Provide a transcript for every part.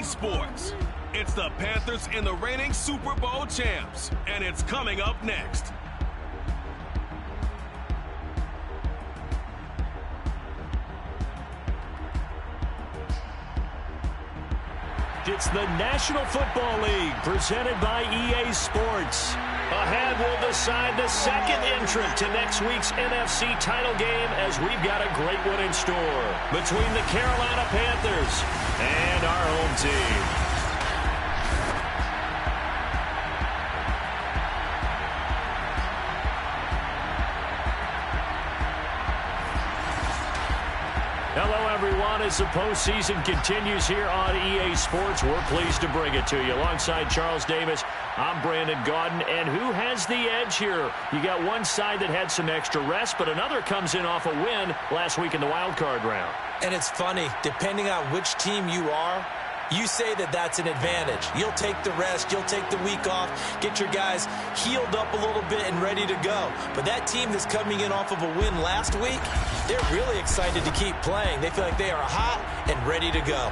sports. It's the Panthers and the reigning Super Bowl champs, and it's coming up next. It's the National Football League presented by EA Sports. Ahead, we'll decide the second entrant to next week's NFC title game as we've got a great one in store between the Carolina Panthers and our home team. Hello, everyone. As the postseason continues here on EA Sports, we're pleased to bring it to you. Alongside Charles Davis, I'm Brandon Gaudin. And who has the edge here? You got one side that had some extra rest, but another comes in off a win last week in the wild card round. And it's funny, depending on which team you are, you say that that's an advantage. You'll take the rest, you'll take the week off, get your guys healed up a little bit and ready to go. But that team that's coming in off of a win last week, they're really excited to keep playing. They feel like they are hot and ready to go.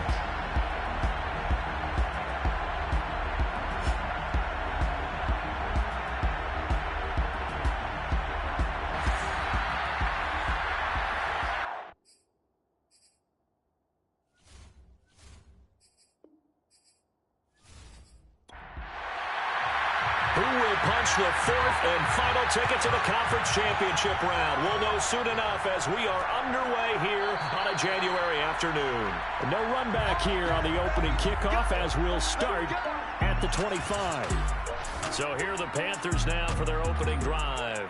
The fourth and final ticket to the conference championship round. We'll know soon enough as we are underway here on a January afternoon. No run back here on the opening kickoff as we'll start at the 25. So here are the Panthers now for their opening drive.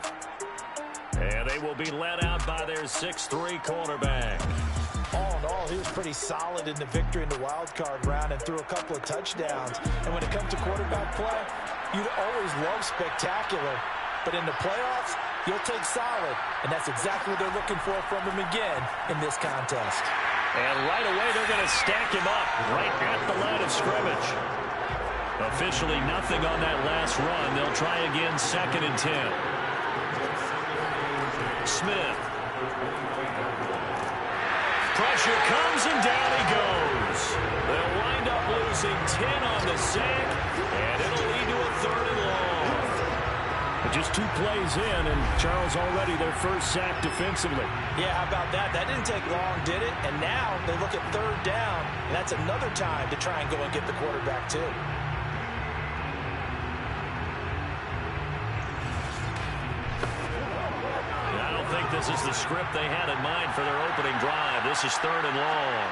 And they will be led out by their 6'3" quarterback. All in all, he was pretty solid in the victory in the wild card round and threw a couple of touchdowns. And when it comes to quarterback play, you'd always love spectacular. But in the playoffs, you'll take solid. And that's exactly what they're looking for from him again in this contest. And right away, they're going to stack him up right at the line of scrimmage. Officially nothing on that last run. They'll try again 2nd and 10. Smith. Pressure comes and down he goes. They'll wind up losing 10 on the sack, and it'll lead to a 3rd and long. But just 2 plays in, and Charles already their first sack defensively. Yeah, how about that? That didn't take long, did it? And now they look at 3rd down, and that's another time to try and go and get the quarterback too. I think this is the script they had in mind for their opening drive. This is 3rd and long.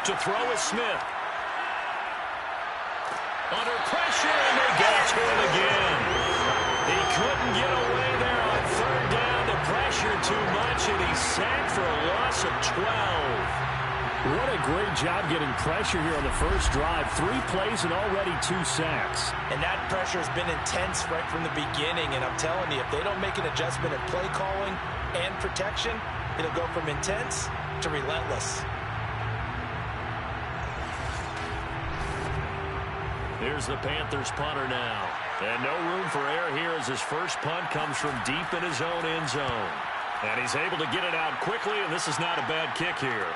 To throw is Smith. Under pressure, and they get it to him again. He couldn't get away there on 3rd down. The pressure too much, and he's sacked for a loss of 12. What a great job getting pressure here on the first drive. 3 plays and already 2 sacks. And that pressure has been intense right from the beginning. And I'm telling you, if they don't make an adjustment in play calling and protection, it'll go from intense to relentless. Here's the Panthers punter now. And no room for error here as his first punt comes from deep in his own end zone. And he's able to get it out quickly, and this is not a bad kick here.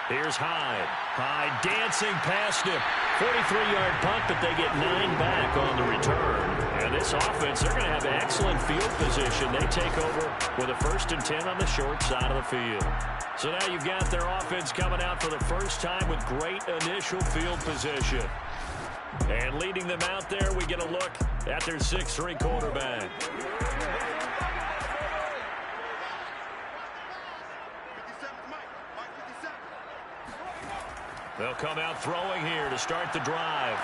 Here's Hyde. Hyde dancing past him. 43-yard punt, but they get 9 back on the return. And this offense, they're going to have excellent field position. They take over with a 1st and 10 on the short side of the field. So now you've got their offense coming out for the first time with great initial field position. And leading them out there, we get a look at their 6'3" quarterback. They'll come out throwing here to start the drive.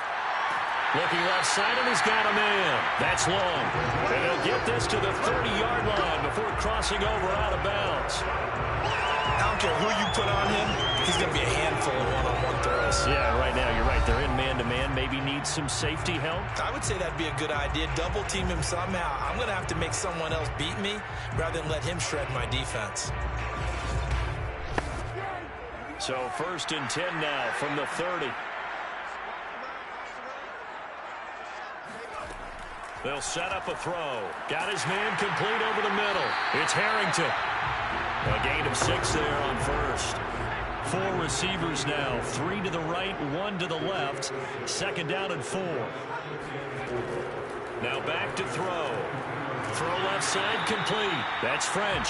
Looking left side, and he's got a man. That's long. And they'll get this to the 30-yard line before crossing over out of bounds. I don't care who you put on him, he's going to be a handful of one-on-one throws. Yeah, right now you're right. They're in man-to-man. Maybe need some safety help. I would say that'd be a good idea. Double team him somehow. I'm going to have to make someone else beat me rather than let him shred my defense. So 1st and 10 now from the 30. They'll set up a throw. Got his man complete over the middle. It's Harrington. A gain of 6 there on 1st. Four receivers now. 3 to the right, 1 to the left. 2nd down and 4. Now back to throw. Throw left side complete. That's French.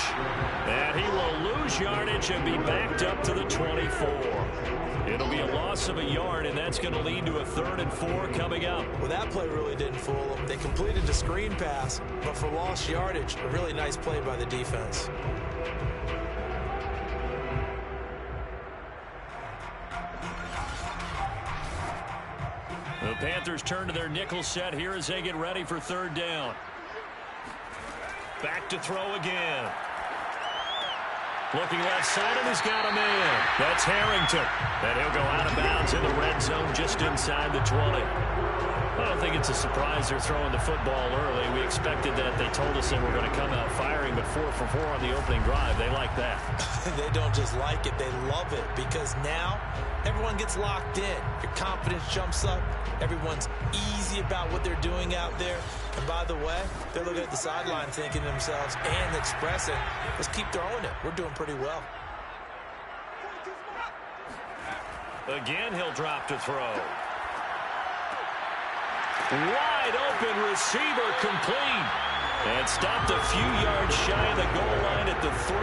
And he will lose yardage and be backed up to the 24. It'll be a loss of a yard, and that's going to lead to a 3rd and 4 coming up. Well, that play really didn't fool them. They completed the screen pass, but for lost yardage, a really nice play by the defense. The Panthers turn to their nickel set here as they get ready for 3rd down. Back to throw again. Looking left side, and he's got a man. That's Harrington. And he'll go out of bounds in the red zone just inside the 20. I don't think it's a surprise they're throwing the football early. We expected that. They told us they were going to come out firing, but 4 for 4 on the opening drive. They like that. They don't just like it, they love it, because now everyone gets locked in. Your confidence jumps up. Everyone's easy about what they're doing out there. And by the way, they're looking at the sideline thinking to themselves and expressing, let's keep throwing it. We're doing pretty well. Again, he'll drop to throw. Wide open receiver complete. And stopped a few yards shy of the goal line at the 3.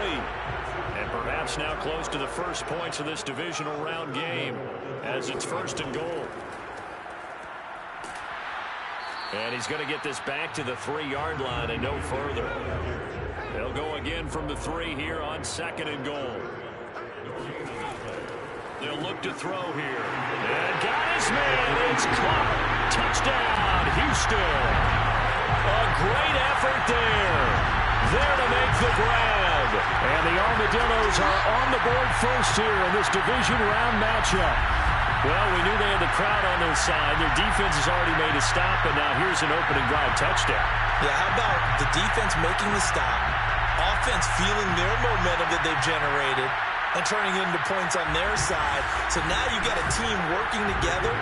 And perhaps now close to the first points of this divisional round game as it's 1st and goal. And he's going to get this back to the 3-yard line and no further. They'll go again from the 3 here on 2nd and goal. They'll look to throw here. And got his man. It's caught. Touchdown, Houston. A great effort there. There to make the grab. And the Armadillos are on the board first here in this division round matchup. Well, we knew they had the crowd on their side. Their defense has already made a stop, and now here's an opening drive touchdown. Yeah, how about the defense making the stop, offense feeling their momentum that they've generated, and turning into points on their side. So now you've got a team working together,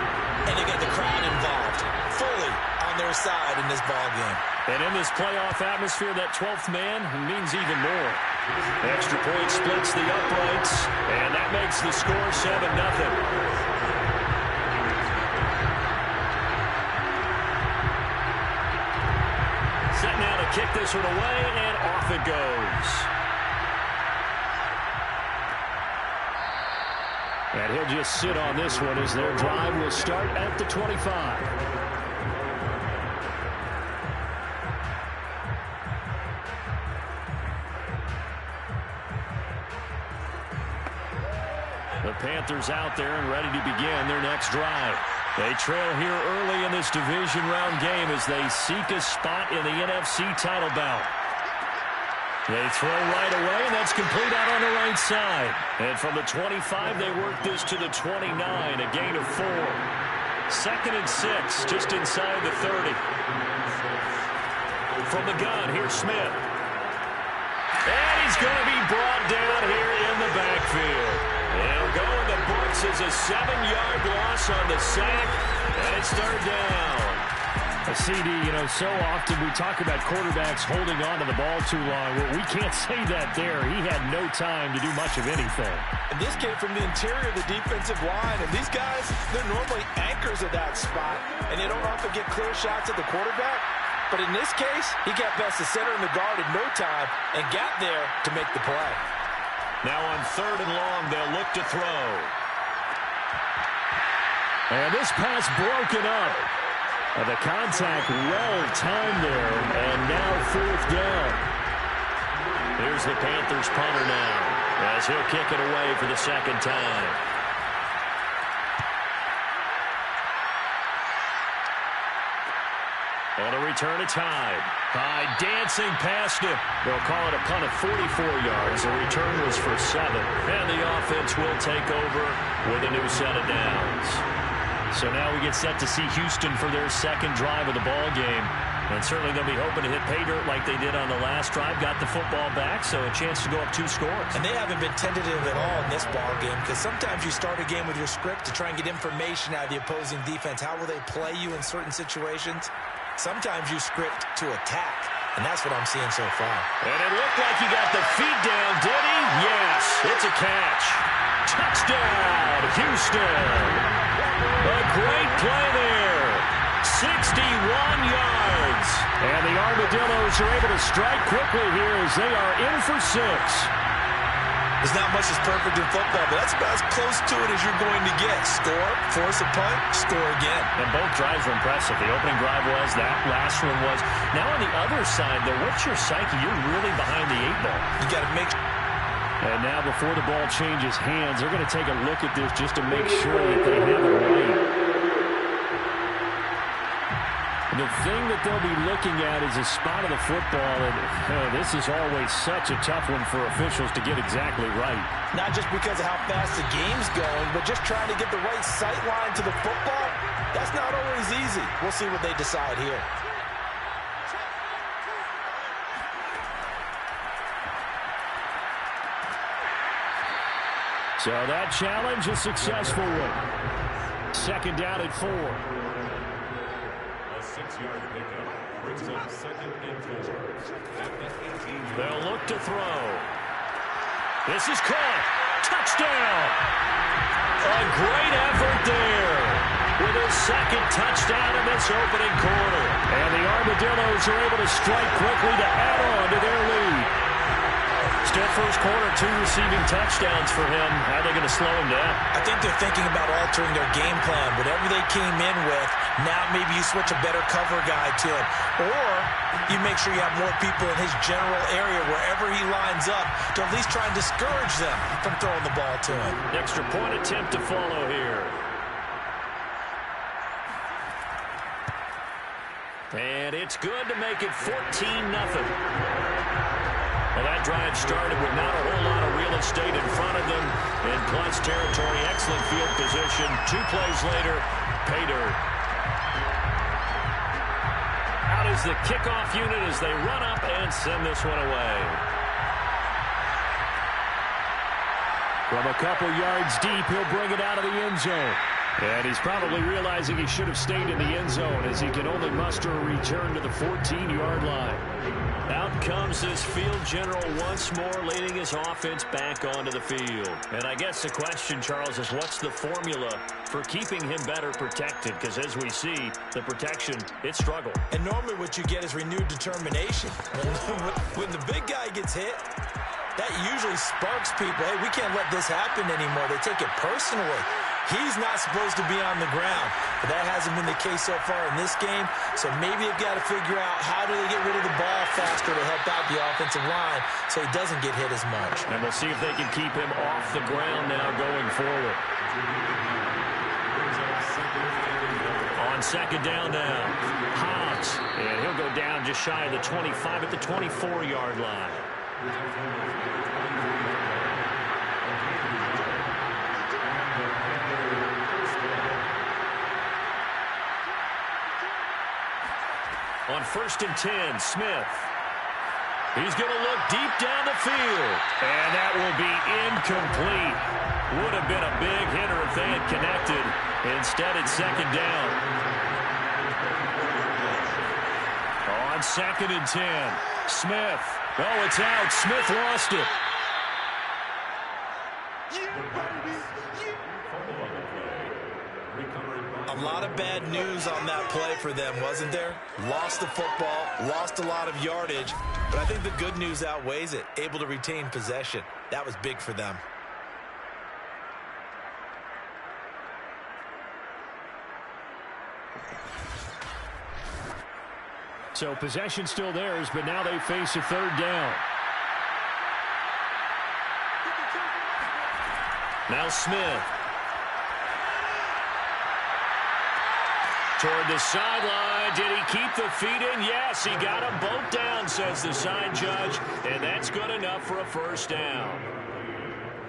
and they got the crowd involved fully on their side in this ball game. And in this playoff atmosphere, that 12th man means even more. Extra point splits the uprights, and that makes the score 7-0. Set now to kick this one away, and off it goes. And he'll just sit on this one as their drive will start at the 25. The Panthers out there and ready to begin their next drive. They trail here early in this division round game as they seek a spot in the NFC title bout. They throw right away, and that's complete out on the right side. And from the 25, they work this to the 29, a gain of 4. 2nd and 6, just inside the 30. From the gun, here's Smith. And he's going to be brought down here in the backfield. He'll go in the books as a 7-yard loss on the sack, and it's 3rd down. CD, so often we talk about quarterbacks holding on to the ball too long. Well, we can't say that there. He had no time to do much of anything. And this came from the interior of the defensive line. And these guys, they're normally anchors of that spot, and they don't often get clear shots at the quarterback. But in this case, he got past the center and the guard in no time and got there to make the play. Now on 3rd and long, they'll look to throw. And this pass broken up. And the contact well-timed there, and now 4th down. Here's the Panthers punter now, as he'll kick it away for the 2nd time. On a return, it's Hyde. Hyde dancing past him. They'll call it a punt of 44 yards. The return was for 7. And the offense will take over with a new set of downs. So now we get set to see Houston for their 2nd drive of the ball game. And certainly they'll be hoping to hit pay dirt like they did on the last drive. Got the football back, so a chance to go up 2 scores. And they haven't been tentative at all in this ball game, because sometimes you start a game with your script to try and get information out of the opposing defense. How will they play you in certain situations? Sometimes you script to attack, and that's what I'm seeing so far. And it looked like he got the feet down, did he? Yes, it's a catch. Touchdown, Houston. A great play there. 61 yards. And the Armadillos are able to strike quickly here as they are in for 6. There's not much that's perfect in football, but that's about as close to it as you're going to get. Score, force a punt, score again. And both drives were impressive. The opening drive was, that last one was. Now on the other side, though, what's your psyche? You're really behind the 8 ball. You got to make sure. And now before the ball changes hands, they're going to take a look at this just to make sure that they have it right. The thing that they'll be looking at is the spot of the football, and this is always such a tough one for officials to get exactly right. Not just because of how fast the game's going, but just trying to get the right sight line to the football. That's not always easy. We'll see what they decide here. So that challenge is a successful one. Second down at 4. 6-yard pickup brings up 2nd and 4 at the 18. They'll look to throw. This is caught. Touchdown. A great effort there with his 2nd touchdown in this opening quarter. And the Armadillos are able to strike quickly to add on to their lead. Still first quarter, 2 receiving touchdowns for him. How are they going to slow him down? I think they're thinking about altering their game plan. Whatever they came in with, now maybe you switch a better cover guy to him. Or you make sure you have more people in his general area wherever he lines up to at least try and discourage them from throwing the ball to him. Extra point attempt to follow here. And it's good to make it 14-0. Well, that drive started with not a whole lot of real estate in front of them. In plus territory, excellent field position. 2 plays later, pay dirt. Out is the kickoff unit as they run up and send this one away. From a couple yards deep, he'll bring it out of the end zone. And he's probably realizing he should have stayed in the end zone as he can only muster a return to the 14-yard line. Out comes his field general once more, leading his offense back onto the field. And I guess the question, Charles, is what's the formula for keeping him better protected? Because as we see, the protection, it struggled. And normally what you get is renewed determination. When the big guy gets hit, that usually sparks people. Hey, we can't let this happen anymore. They take it personally. He's not supposed to be on the ground, but that hasn't been the case so far in this game. So maybe they've got to figure out how do they get rid of the ball faster to help out the offensive line so he doesn't get hit as much. And we'll see if they can keep him off the ground now going forward. On 2nd down now, Hobbs, and he'll go down just shy of the 25 at the 24-yard line. On 1st and 10, Smith. He's going to look deep down the field. And that will be incomplete. Would have been a big hitter if they had connected. Instead, it's 2nd down. On 2nd and 10, Smith. Oh, it's out. Smith lost it. A lot of bad news on that play for them, wasn't there? Lost the football, lost a lot of yardage, but I think the good news outweighs it. Able to retain possession. That was big for them. So possession still theirs, but now they face a 3rd down. Now Smith. Toward the sideline. Did he keep the feet in? Yes, he got them both down, says the sign judge. And that's good enough for a 1st down.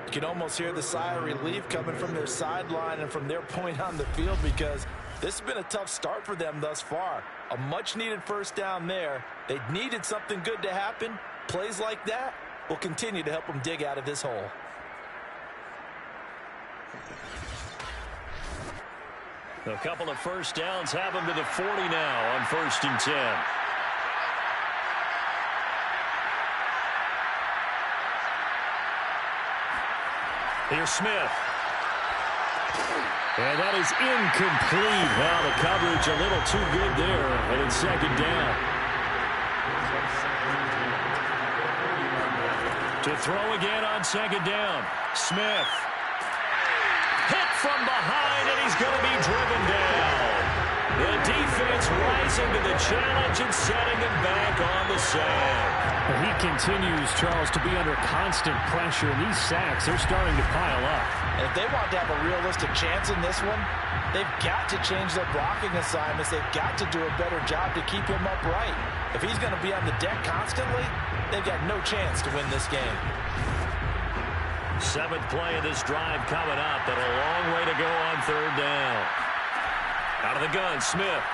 You can almost hear the sigh of relief coming from their sideline and from their point on the field because this has been a tough start for them thus far. A much-needed 1st down there. They needed something good to happen. Plays like that will continue to help them dig out of this hole. A couple of 1st downs have them to the 40 now on 1st and 10. Here's Smith. And that is incomplete. Well, the coverage a little too good there, and it's second down. To throw again on second down. Smith. Hit from behind, and he's going to be driven down. The defense rising to the challenge and setting him back on the sack. He continues, Charles, to be under constant pressure. And these sacks, they're starting to pile up. And if they want to have a realistic chance in this one, they've got to change their blocking assignments. They've got to do a better job to keep him upright. If he's going to be on the deck constantly, they've got no chance to win this game. Seventh play of this drive coming up, but a long way to go on third down. Out of the gun, Smith.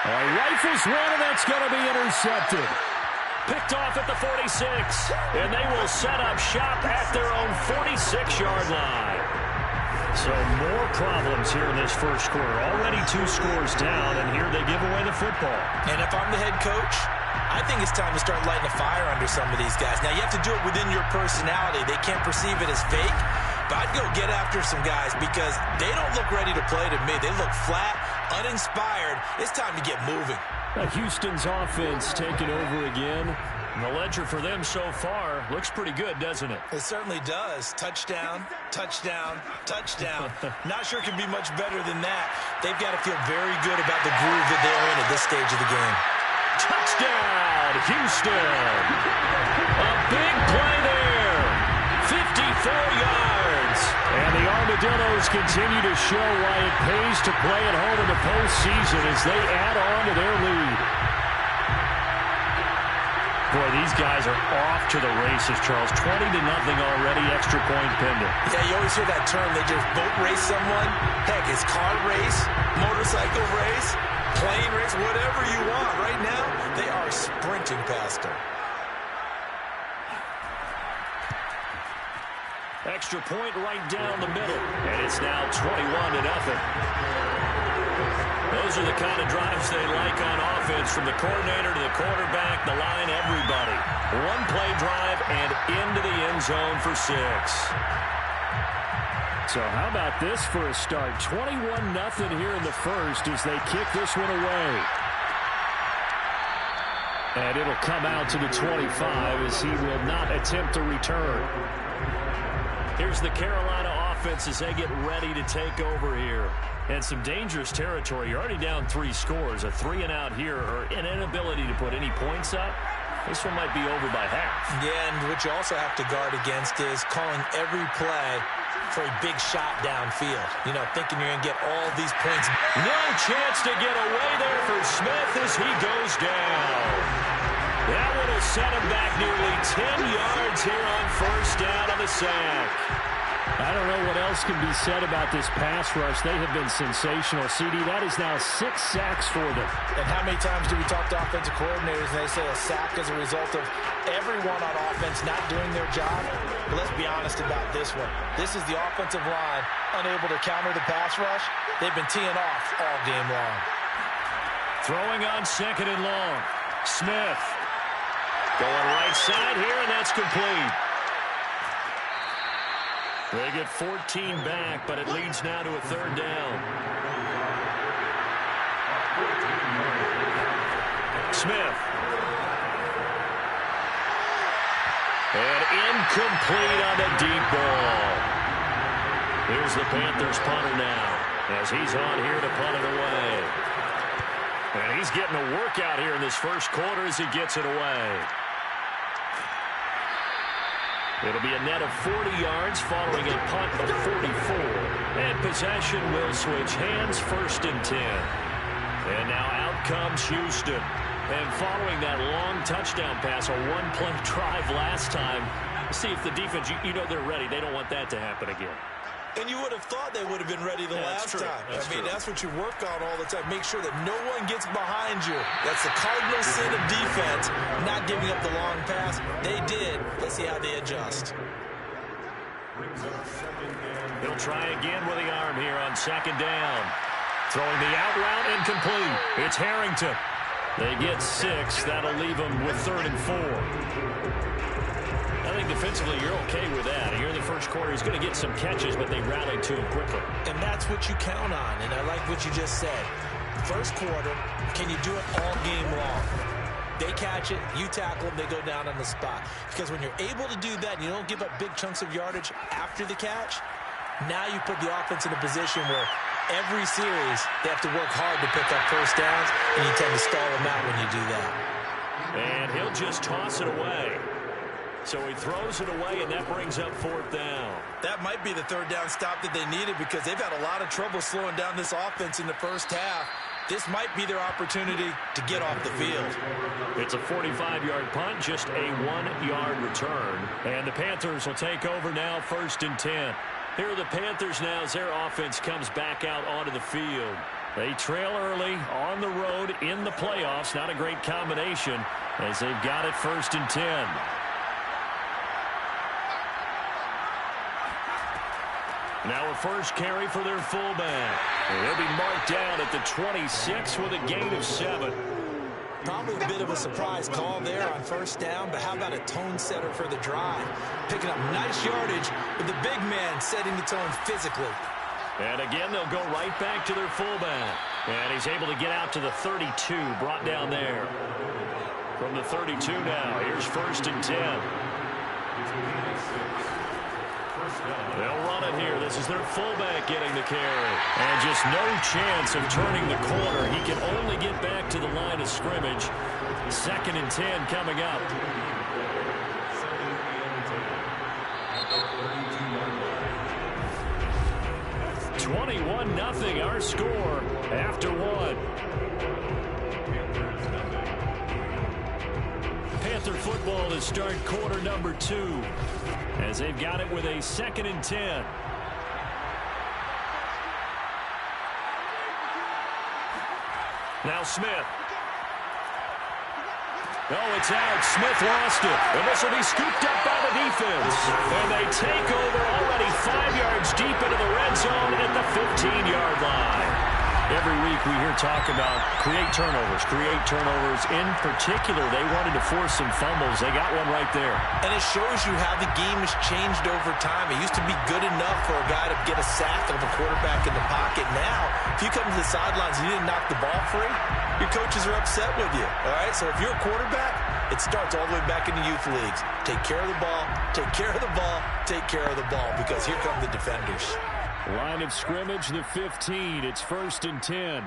Rifles one, and that's going to be intercepted. Picked off at the 46, and they will set up shop at their own 46-yard line. So more problems here in this first quarter. Already 2 scores down, and here they give away the football. And if I'm the head coach, I think it's time to start lighting a fire under some of these guys. Now, you have to do it within your personality. They can't perceive it as fake, but I'd go get after some guys because they don't look ready to play to me. They look flat, uninspired. It's time to get moving. Houston's offense taking over again. And the ledger for them so far looks pretty good, doesn't it? It certainly does. Touchdown, touchdown, touchdown. Not sure it can be much better than that. They've got to feel very good about the groove that they're in at this stage of the game. Touchdown, Houston. A big play there. 54 yards. And the Armadillos continue to show why it pays to play at home in the postseason as they add on to their lead. Boy, these guys are off to the races, Charles. 20-0 already, extra point pending. Yeah, you always hear that term. They just boat race someone. Heck, it's car race, motorcycle race, plane race, whatever you want. Right now, they are sprinting past them. Extra point right down the middle. And it's now 21-0. Those are the kind of drives they like on offense, from the coordinator to the quarterback, the line, everybody. One play drive and into the end zone for 6. So how about this for a start? 21-0 here in the first as they kick this one away. And it'll come out to the 25 as he will not attempt to return. Here's the Carolina offense as they get ready to take over here. And some dangerous territory. You're already down 3 scores. A 3-and-out here, or an inability to put any points up. This one might be over by half. Yeah, and what you also have to guard against is calling every play for a big shot downfield. You know, thinking you're going to get all these points. No chance to get away there for Smith as he goes down. That one will set him back nearly 10 yards here on first down on the sack. I don't know what else can be said about this pass rush. They have been sensational. CD, that is now 6 sacks for them. And how many times do we talk to offensive coordinators and they say a sack is a result of everyone on offense not doing their job? But let's be honest about this one. This is the offensive line unable to counter the pass rush. They've been teeing off all game long. Throwing on second and long. Smith going right side here, and that's complete. They get 14 back, but it leads now to a third down. Smith. And incomplete on the deep ball. Here's the Panthers punter now, as he's on here to punt it away. And he's getting a workout here in this first quarter as he gets it away. It'll be a net of 40 yards following a punt of 44. And possession will switch hands, 1st and 10. And now out comes Houston. And following that long touchdown pass, a one-play drive last time, see if the defense, you know they're ready. They don't want that to happen again. And you would have thought they would have been ready the last time. That's what you work on all the time. Make sure that no one gets behind you. That's the cardinal sin of defense, not giving up the long pass. They did. Let's see how they adjust. He'll try again with the arm here on second down. Throwing the out route, incomplete. It's Harrington. They get 6. That'll leave them with 3rd and 4. Now think defensively you're okay with that. Here in the first quarter, he's going to get some catches, but they rallied to him quickly. And that's what you count on, and I like what you just said. First quarter, can you do it all game long? They catch it, you tackle them, they go down on the spot. Because when you're able to do that and you don't give up big chunks of yardage after the catch, now you put the offense in a position where every series they have to work hard to pick up first downs, and you tend to stall them out when you do that. And he'll just toss it away. So he throws it away, and that brings up fourth down. That might be the third down stop that they needed because they've had a lot of trouble slowing down this offense in the first half. This might be their opportunity to get off the field. It's a 45-yard punt, just a 1-yard return. And the Panthers will take over now, 1st and 10. Here are the Panthers now as their offense comes back out onto the field. They trail early on the road in the playoffs. Not a great combination as they've got it 1st and 10. Now a first carry for their fullback. And he'll be marked down at the 26 with a gain of 7. Probably a bit of a surprise call there on first down, but how about a tone setter for the drive? Picking up nice yardage with the big man setting the tone physically. And again, they'll go right back to their fullback. And he's able to get out to the 32, brought down there. From the 32 now, here's 1st and 10. They'll run it here. This is their fullback getting the carry. And just no chance of turning the corner. He can only get back to the line of scrimmage. 2nd and 10 coming up. (21-0) our score after 1. Panther football to start quarter number 2. As they've got it with a 2nd and 10. Now Smith. Oh, it's out. Smith lost it. And this will be scooped up by the defense. And they take over already 5 yards deep into the red zone at the 15-yard line. Every week we hear talk about create turnovers. In particular, they wanted to force some fumbles. They got one right there. And it shows you how the game has changed over time. It used to be good enough for a guy to get a sack of a quarterback in the pocket. Now, if you come to the sidelines and you didn't knock the ball free, your coaches are upset with you. All right? So if you're a quarterback, it starts all the way back in the youth leagues. Take care of the ball, take care of the ball, take care of the ball, because here come the defenders. Line of scrimmage, the 15. It's 1st and 10.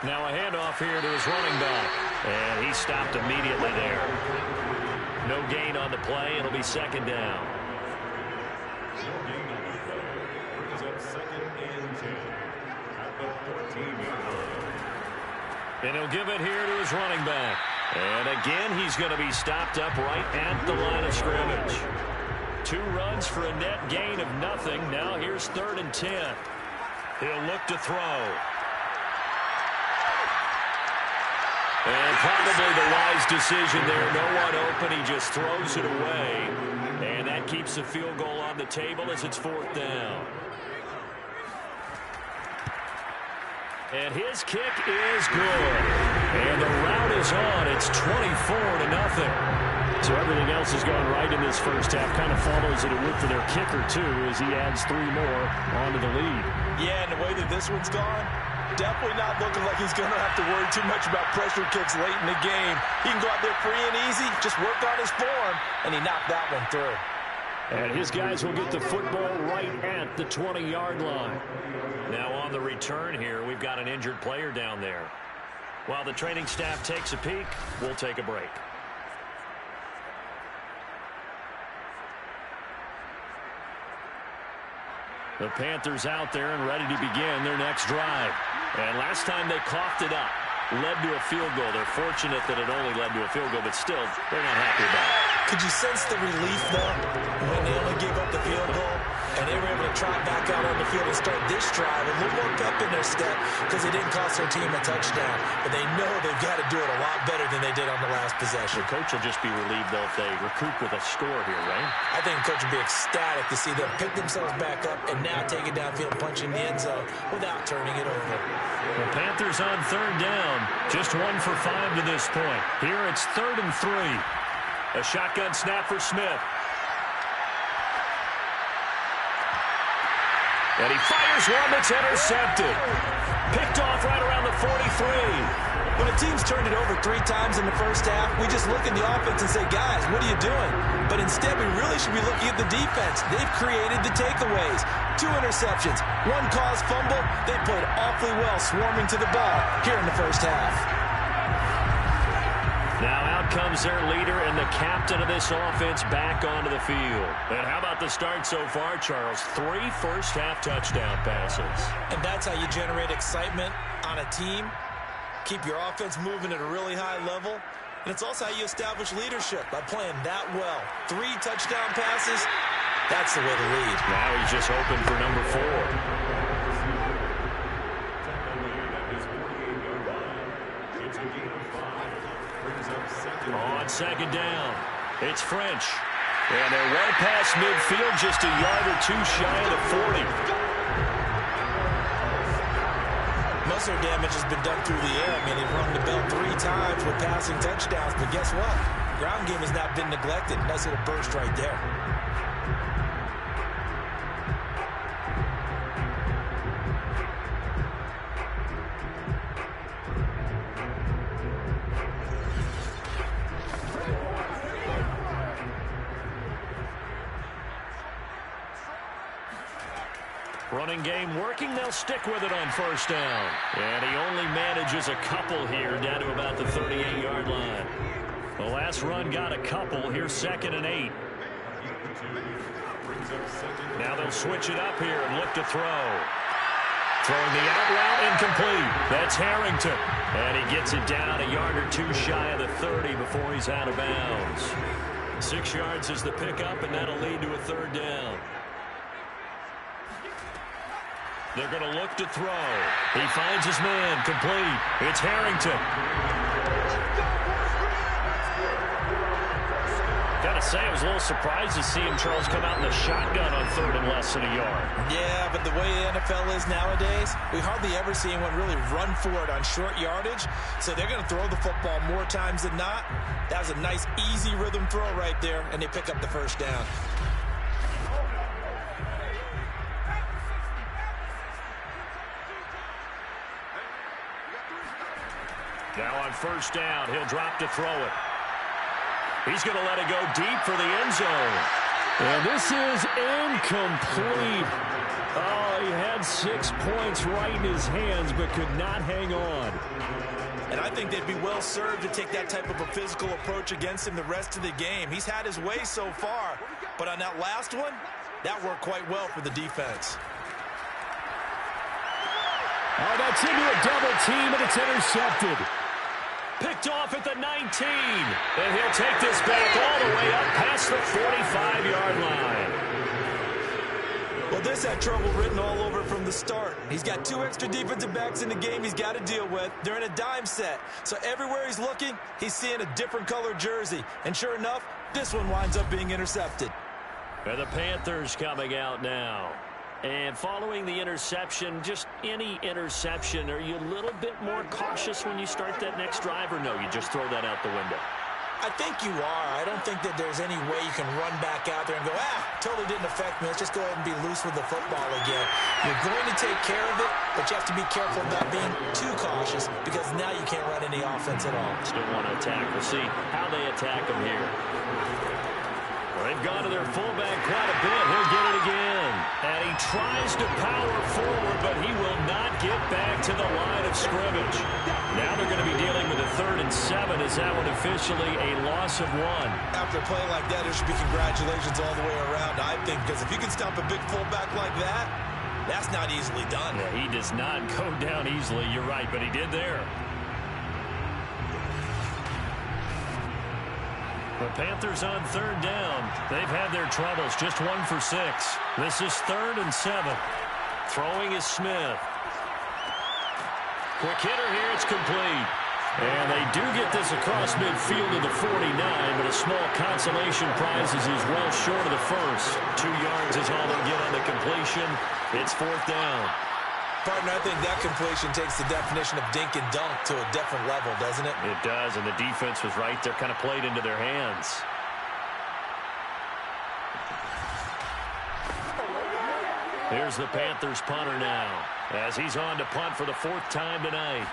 Now a handoff here to his running back. And he stopped immediately there. No gain on the play. It'll be 2nd down. And he'll give it here to his running back. And again, he's going to be stopped up right at the line of scrimmage. 2 runs for a net gain of nothing. Now here's 3rd and 10. He'll look to throw. And probably the wise decision there. No one open. He just throws it away. And that keeps the field goal on the table as it's 4th down. And his kick is good. And the route is on. It's 24-0. So everything else is going right in this first half. Kind of follows it with for their kicker, too, as he adds 3 more onto the lead. Yeah, and the way that this one's gone, definitely not looking like he's going to have to worry too much about pressure kicks late in the game. He can go out there free and easy, just work on his form, and he knocked that one through. And his guys will get the football right at the 20-yard line. Now on the return here, we've got an injured player down there. While the training staff takes a peek, we'll take a break. The Panthers out there and ready to begin their next drive. And last time they coughed it up, led to a field goal. They're fortunate that it only led to a field goal, but still, they're not happy about it. Could you sense the relief, though, when they only gave up the field goal? and they were able to trot back out on the field and start this drive a little more pep in their step because they didn't cost their team a touchdown. But they know they've got to do it a lot better than they did on the last possession. The coach will just be relieved, though, if they recoup with a score here, right? I think the coach will be ecstatic to see them pick themselves back up and now take it downfield, punching the end zone without turning it over. The Panthers on third down. Just 1 for 5 to this point. Here it's 3rd and 3. A shotgun snap for Smith. And he fires one that's intercepted. Picked off right around the 43. When a team's turned it over 3 times in the first half, we just look at the offense and say, guys, what are you doing? But instead, we really should be looking at the defense. They've created the takeaways. 2 interceptions, 1 caused fumble. They played awfully well swarming to the ball here in the first half. Now out comes their leader and the captain of this offense back onto the field. And how about the start so far, Charles? 3 first-half touchdown passes. And that's how you generate excitement on a team. Keep your offense moving at a really high level. And it's also how you establish leadership by playing that well. 3 touchdown passes, that's the way to lead. Now he's just hoping for number 4. On second down, it's French. And they're right past midfield, just a yard or 2 shy of the 40. Most of their damage has been done through the air. I mean, they've rung the bell 3 times with passing touchdowns. But guess what? Ground game has not been neglected. Nice little burst right there. Running game working. They'll stick with it on first down. And he only manages a couple here down to about the 38-yard line. The last run got a couple. Here's 2nd and 8. Now they'll switch it up here and look to throw. Throwing the out route incomplete. That's Harrington. And he gets it down a yard or 2 shy of the 30 before he's out of bounds. 6 yards is the pickup, and that'll lead to a 3rd down. They're going to look to throw. He finds his man, complete. It's Harrington. Got to say, I was a little surprised to see him, Charles, come out in the shotgun on 3rd and less than a yard. Yeah, but the way the NFL is nowadays, we hardly ever see anyone really run for it on short yardage. So they're going to throw the football more times than not. That was a nice, easy rhythm throw right there, and they pick up the first down. Now on first down, he'll drop to throw it. He's going to let it go deep for the end zone. And this is incomplete. Oh, he had 6 points right in his hands, but could not hang on. And I think they'd be well served to take that type of a physical approach against him the rest of the game. He's had his way so far, but on that last one, that worked quite well for the defense. Oh, that's into a double team, and it's intercepted. Picked off at the 19. And he'll take this back all the way up past the 45-yard line. Well, this had trouble written all over from the start. He's got 2 extra defensive backs in the game he's got to deal with. They're in a dime set. So everywhere he's looking, he's seeing a different color jersey. And sure enough, this one winds up being intercepted. And the Panthers coming out now. And following the interception, just any interception, are you a little bit more cautious when you start that next drive, or no, you just throw that out the window? I think you are. I don't think that there's any way you can run back out there and go, totally didn't affect me. Let's just go ahead and be loose with the football again. You're going to take care of it, but you have to be careful about being too cautious because now you can't run any offense at all. Still want to attack. We'll see how they attack him here. They've gone to their fullback quite a bit. He'll get it again. And he tries to power forward, but he will not get back to the line of scrimmage. Now they're going to be dealing with a 3rd and 7. Is that one officially a loss of 1? After a play like that, there should be congratulations all the way around, I think, because if you can stop a big fullback like that, that's not easily done. Yeah, he does not go down easily. You're right, but he did there. The Panthers on third down. They've had their troubles, just 1 for 6. This is 3rd and 7. Throwing is Smith. Quick hitter here, it's complete. And they do get this across midfield to the 49, but a small consolation prize is well short of the first. 2 yards is all they'll get on the completion. It's 4th down. Partner, I think that completion takes the definition of dink and dunk to a different level, doesn't it? It does, and the defense was right there, kind of played into their hands. Here's the Panthers punter now, as he's on to punt for the 4th time tonight.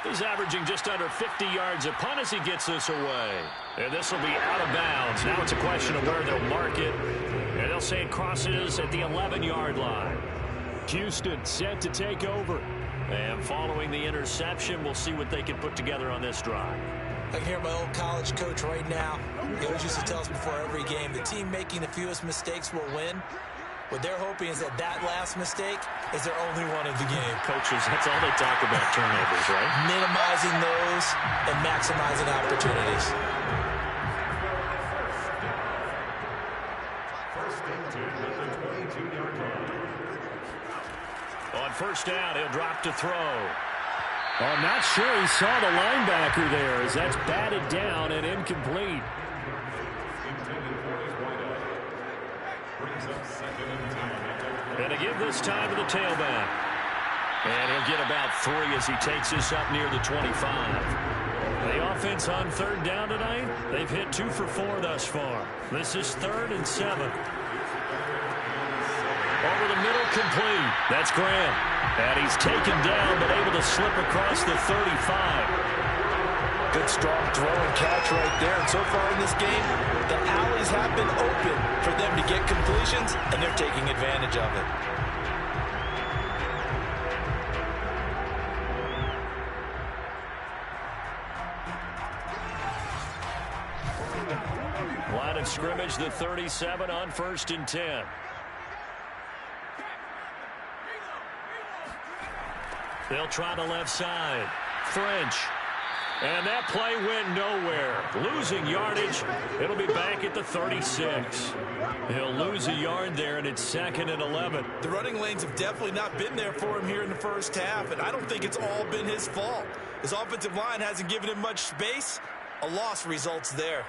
He's averaging just under 50 yards a punt as he gets this away. And this will be out of bounds. Now it's a question of where they'll mark it. And they'll say it crosses at the 11-yard line. Houston set to take over. And following the interception, we'll see what they can put together on this drive. I can hear my old college coach right now. He always used to tell us before every game, the team making the fewest mistakes will win. What they're hoping is that last mistake is their only one of the game. Coaches, that's all they talk about, turnovers, right? Minimizing those and maximizing opportunities. On 1st down, he'll drop to throw. I'm not sure he saw the linebacker there as that's batted down and incomplete. And to give this time to the tailback. And he'll get about 3 as he takes this up near the 25. The offense on 3rd down tonight, they've hit 2 for 4 thus far. This is 3rd and 7. Over the middle, complete. That's Graham. And he's taken down, but able to slip across the 35. Good strong throw and catch right there. And so far in this game, the alleys have been open for them to get completions, and they're taking advantage of it. Line of scrimmage, the 37 on 1st and 10. They'll try the left side. French. And that play went nowhere. Losing yardage. It'll be back at the 36. He'll lose a yard there, and it's 2nd and 11. The running lanes have definitely not been there for him here in the first half, and I don't think it's all been his fault. His offensive line hasn't given him much space. A loss results there.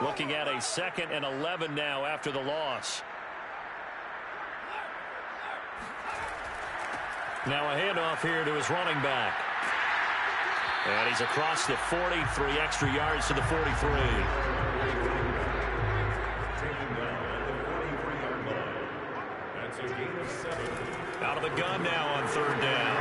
Looking at a 2nd and 11 now after the loss. Now a handoff here to his running back. And he's across the 40, 3 extra yards to the 43. Out of the gun now on 3rd down.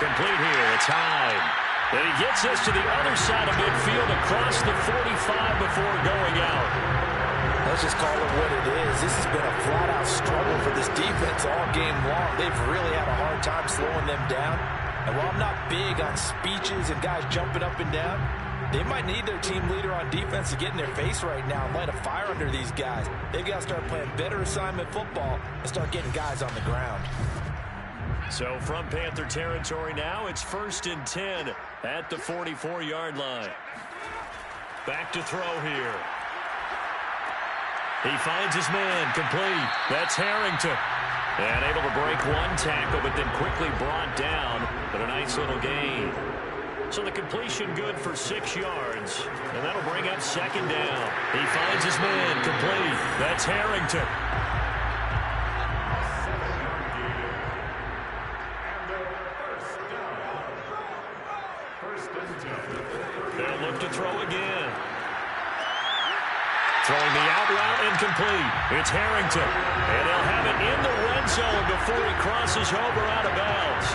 Complete here, it's Hyde. And he gets this to the other side of midfield across the 45 before going out. Let's just call it what it is. This has been a flat-out struggle for this defense all game long. They've really had a hard time slowing them down. And while I'm not big on speeches and guys jumping up and down, they might need their team leader on defense to get in their face right now and light a fire under these guys. They've got to start playing better assignment football and start getting guys on the ground. So from Panther territory now, it's 1st and 10 at the 44-yard line. Back to throw here. He finds his man, complete. That's Harrington. And able to break 1 tackle, but then quickly brought down. But a nice little gain. So the completion good for 6 yards. And that'll bring up 2nd down. He finds his man, complete. That's Harrington. They'll look to throw again. Throwing the out route incomplete. It's Harrington. And they'll have it in the red zone before he crosses over out of bounds.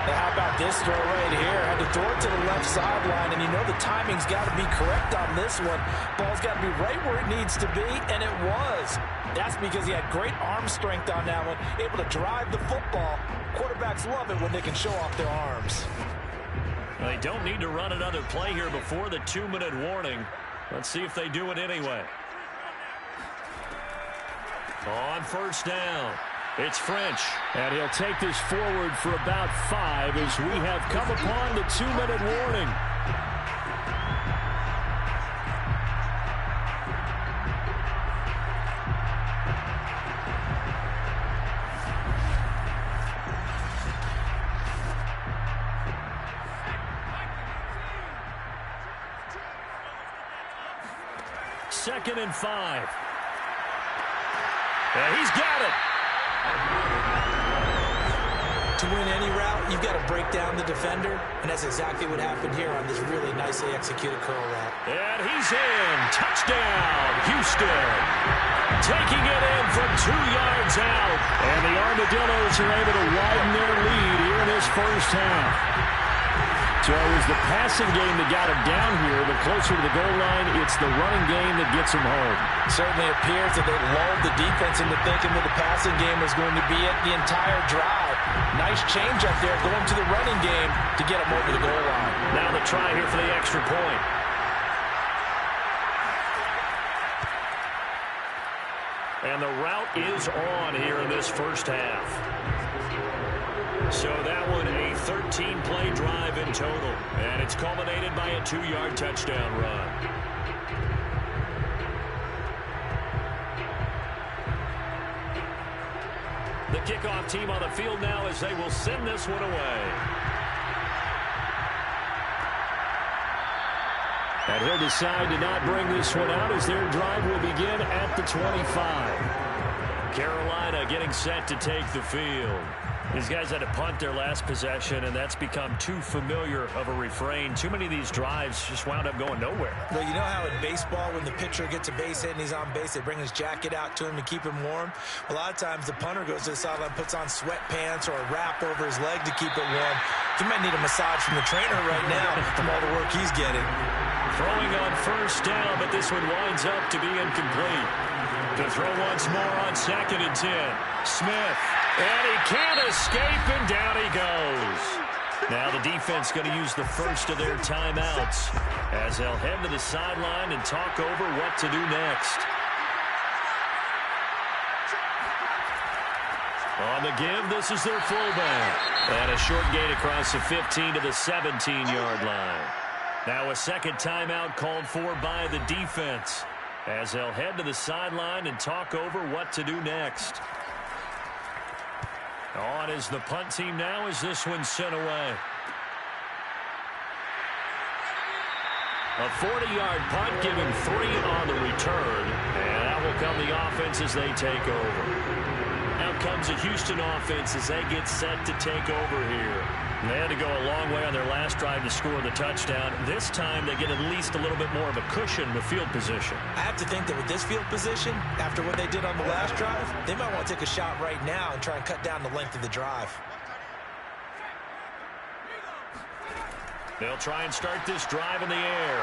Now, how about this throw right here? Had to throw it to the left sideline, and you know the timing's got to be correct on this one. Ball's got to be right where it needs to be, and it was. That's because he had great arm strength on that one, able to drive the football. Quarterbacks love it when they can show off their arms. They don't need to run another play here before the 2-minute warning. Let's see if they do it anyway. On first down, it's French. And he'll take this forward for about 5 as we have come upon the 2-minute warning. Second and 5. And he's got it. To win any route, you've got to break down the defender, and that's exactly what happened here on this really nicely executed curl route. And he's in. Touchdown, Houston. Taking it in from 2 yards out. And the Armadillos are able to widen their lead here in this first half. So it was the passing game that got him down here, but closer to the goal line, it's the running game that gets him home. Certainly appears that they lulled the defense into thinking that the passing game was going to be it the entire drive. Nice change up there going to the running game to get him over the goal line. Now the try here for the extra point. And the route is on here in this first half. So that one a 13-play drive in total. And it's culminated by a 2-yard touchdown run. The kickoff team on the field now as they will send this one away. And he'll decide to not bring this one out as their drive will begin at the 25. Carolina getting set to take the field. These guys had to punt their last possession, and that's become too familiar of a refrain. Too many of these drives just wound up going nowhere. Well, you know how in baseball, when the pitcher gets a base hit and he's on base, they bring his jacket out to him to keep him warm? A lot of times the punter goes to the sideline, puts on sweatpants or a wrap over his leg to keep it warm. He might need a massage from the trainer right now from all the work he's getting. Throwing on first down, but this one winds up to be incomplete. To throw once more on 2nd and 10. Smith. And he can't escape, and down he goes. Now the defense going to use the first of their timeouts as they'll head to the sideline and talk over what to do next. On the give, this is their fullback. And a short gain across the 15 to the 17-yard line. Now a second timeout called for by the defense as they'll head to the sideline and talk over what to do next. On is the punt team now as this one's sent away. A 40-yard punt giving 3 on the return. And out will come the offense as they take over. Out comes the Houston offense as they get set to take over here. They had to go a long way on their last drive to score the touchdown. This time they get at least a little bit more of a cushion with field position. I have to think that with this field position, after what they did on the last drive, they might want to take a shot right now and try and cut down the length of the drive. They'll try and start this drive in the air.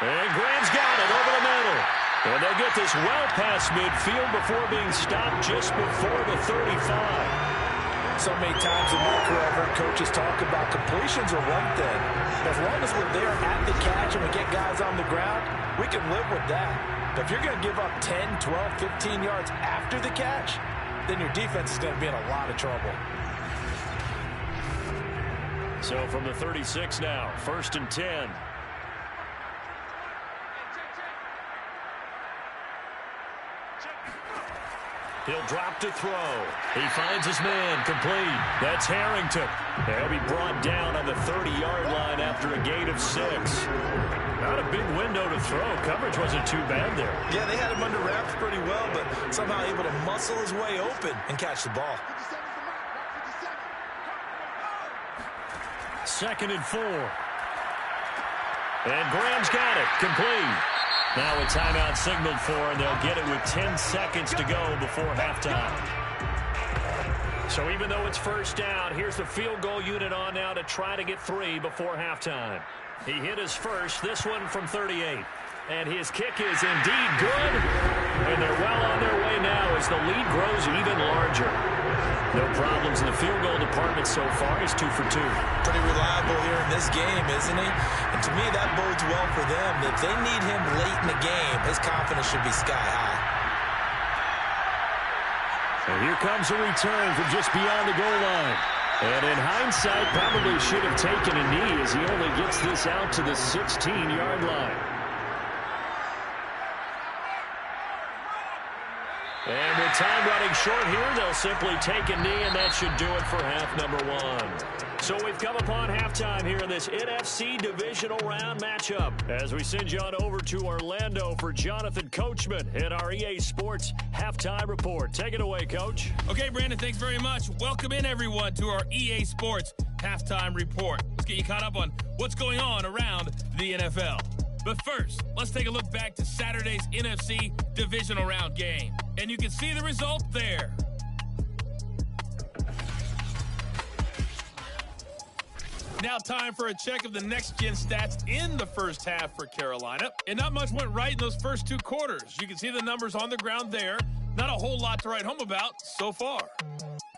And Graham's got it over the middle. And they'll get this well past midfield before being stopped just before the 35. So many times in my career, I've heard coaches talk about completions are one thing. As long as we're there at the catch and we get guys on the ground, we can live with that. But if you're going to give up 10, 12, 15 yards after the catch, then your defense is going to be in a lot of trouble. So from the 36 now, 1st and 10. He'll drop to throw. He finds his man complete. That's Harrington. They'll be brought down on the 30-yard line after a gain of 6. Not a big window to throw. Coverage wasn't too bad there. Yeah, they had him under wraps pretty well, but somehow able to muscle his way open and catch the ball. 2nd and 4. And Graham's got it. Complete. Now a timeout signaled for, and they'll get it with 10 seconds to go before halftime. So even though it's first down, here's the field goal unit on now to try to get 3 before halftime. He hit his first, this one from 38. And his kick is indeed good. And they're well on their way now as the lead grows even larger. No problems in the field goal department so far. He's 2 for 2. Pretty reliable here in this game, isn't he? And to me, that bodes well for them. If they need him late in the game, his confidence should be sky high. And here comes a return from just beyond the goal line. And in hindsight, probably should have taken a knee as he only gets this out to the 16-yard line. And with time running short here, they'll simply take a knee, and that should do it for half number 1. So we've come upon halftime here in this NFC divisional round matchup as we send you on over to Orlando for Jonathan Coachman in our EA Sports Halftime Report. Take it away, Coach. Okay, Brandon, thanks very much. Welcome in, everyone, to our EA Sports Halftime Report. Let's get you caught up on what's going on around the NFL. But first, let's take a look back to Saturday's NFC divisional round game. And you can see the result there. Now time for a check of the next-gen stats in the first half for Carolina. And not much went right in those first 2 quarters. You can see the numbers on the ground there. Not a whole lot to write home about so far.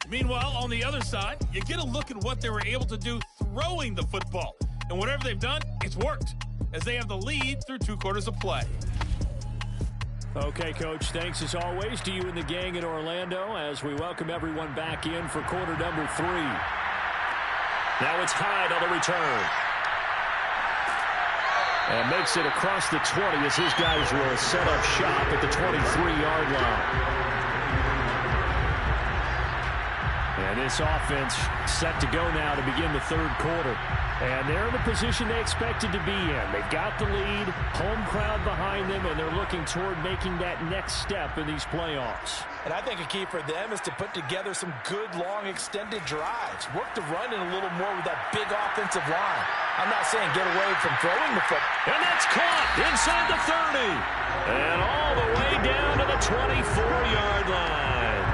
Meanwhile, on the other side, you get a look at what they were able to do throwing the football. And whatever they've done, it's worked, as they have the lead through 2 quarters of play. Okay, Coach, thanks as always to you and the gang in Orlando as we welcome everyone back in for quarter number 3. Now it's Hyde on the return. And makes it across the 20 as his guys will set up shop at the 23-yard line. And this offense set to go now to begin the 3rd quarter. And they're in the position they expected to be in. They've got the lead, home crowd behind them, and they're looking toward making that next step in these playoffs. And I think a key for them is to put together some good, long, extended drives. Work the run in a little more with that big offensive line. I'm not saying get away from throwing the football. And that's caught inside the 30. And all the way down to the 24-yard line.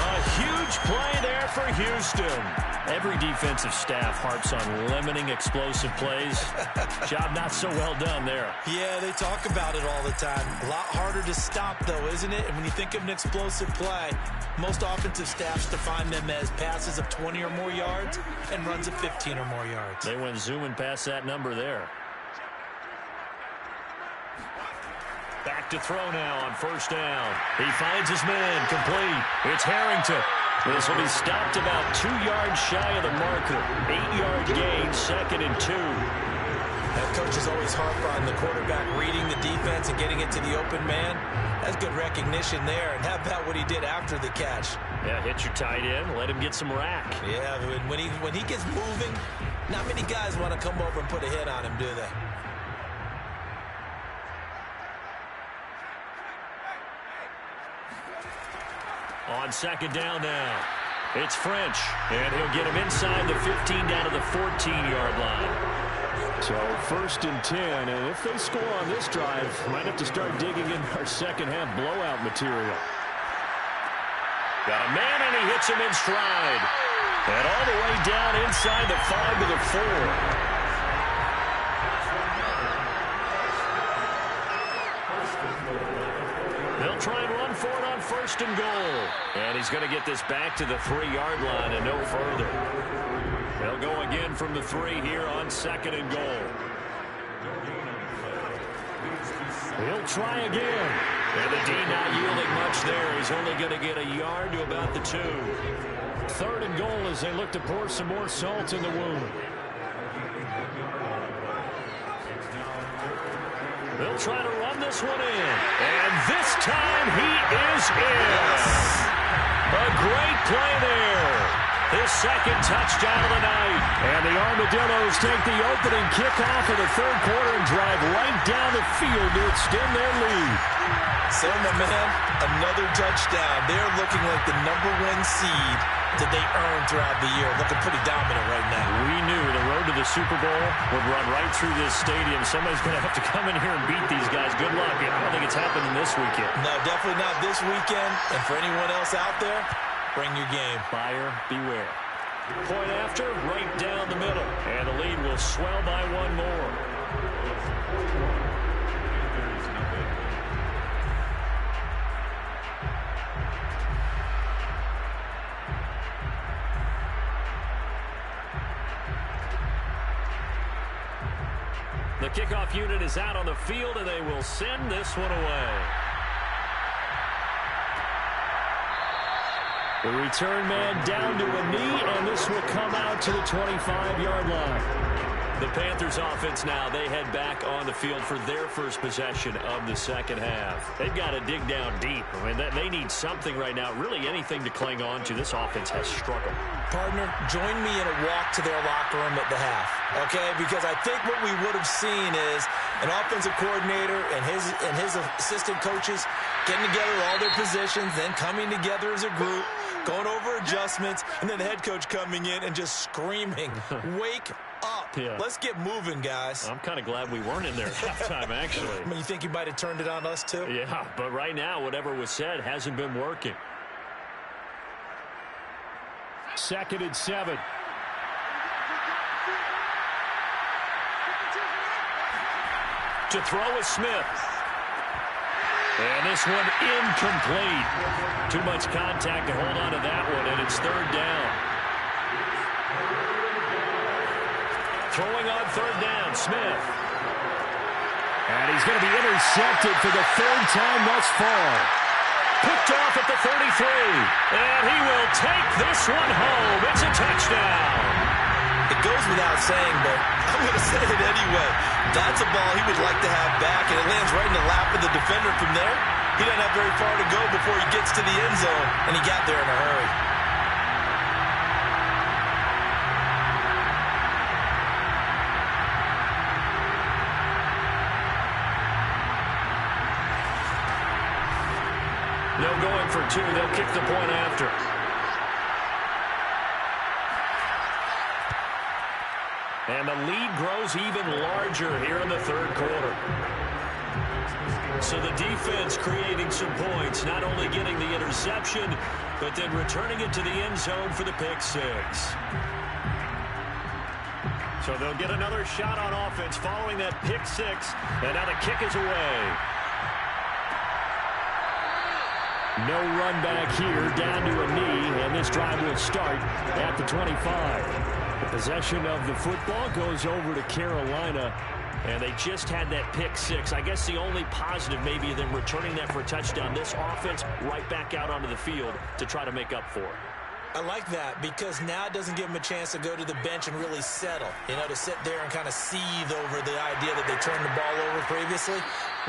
A huge play there for Houston. Every defensive staff harps on limiting explosive plays. Job not so well done there. Yeah, they talk about it all the time. A lot harder to stop, though, isn't it? And when you think of an explosive play, most offensive staffs define them as passes of 20 or more yards and runs of 15 or more yards. They went zooming past that number there. Back to throw now on first down. He finds his man complete. It's Harrington. This will be stopped about 2 yards shy of the marker. 8-yard gain, 2nd and 2. That coach is always harp on the quarterback reading the defense and getting it to the open man. That's good recognition there. And how about what he did after the catch? Yeah, hit your tight end, let him get some rack. Yeah, when he gets moving, not many guys want to come over and put a hit on him, do they? On 2nd down now, it's French, and he'll get him inside the 15 down to the 14-yard line. So 1st and 10, and if they score on this drive, might have to start digging in our second half blowout material. Got a man, and he hits him in stride. And all the way down inside the 5 to the 4. They'll try and run for it on 1st and goal. And he's going to get this back to the 3-yard line and no further. They'll go again from the 3 here on 2nd and goal. He'll try again. And the D not yielding much there. He's only going to get a yard to about the 2. 3rd and goal as they look to pour some more salt in the wound. They'll try to run this one in. And this time he is in. A great play there. His 2nd touchdown of the night. And the Armadillos take the opening kickoff of the 3rd quarter and drive right down the field to extend their lead. So, my man, another touchdown. They're looking like the #1 seed that they earned throughout the year. Looking pretty dominant right now. We knew the road to the Super Bowl would run right through this stadium. Somebody's going to have to come in here and beat these guys. Good luck. I don't think it's happening this weekend. No, definitely not this weekend. And for anyone else out there, bring your game. Buyer beware. Point after, right down the middle. And the lead will swell by one more. The kickoff unit is out on the field, and they will send this one away. The return man down to a knee, and this will come out to the 25-yard line. The Panthers offense now, they head back on the field for their first possession of the second half. They've got to dig down deep. I mean, they need something right now, really anything to cling on to. This offense has struggled. Partner, join me in a walk to their locker room at the half, okay? Because I think what we would have seen is an offensive coordinator and his assistant coaches getting together all their positions, then coming together as a group, going over adjustments, and then the head coach coming in and just screaming, wake up. Yeah. Let's get moving, guys. I'm kind of glad we weren't in there at halftime, actually. I mean, you think you might have turned it on us, too? Yeah, but right now, whatever was said hasn't been working. 2nd and 7. To throw is Smith. And this one incomplete. Too much contact to hold on to that one, and it's 3rd down. Throwing on 3rd down, Smith. And he's going to be intercepted for the 3rd time thus far. Picked off at the 33. And he will take this one home. It's a touchdown. It goes without saying, but I'm going to say it anyway. That's a ball he would like to have back, and it lands right in the lap of the defender from there. He doesn't have very far to go before he gets to the end zone, and he got there in a hurry. No going for 2. They'll kick the point after. And the lead grows even larger here in the 3rd quarter. So the defense creating some points, not only getting the interception, but then returning it to the end zone for the pick 6. So they'll get another shot on offense following that pick 6, and now the kick is away. No run back here, down to a knee, and this drive will start at the 25. The possession of the football goes over to Carolina. And they just had that pick 6. I guess the only positive maybe them returning that for a touchdown. This offense right back out onto the field to try to make up for it. I like that because now it doesn't give them a chance to go to the bench and really settle. You know, to sit there and kind of seethe over the idea that they turned the ball over previously.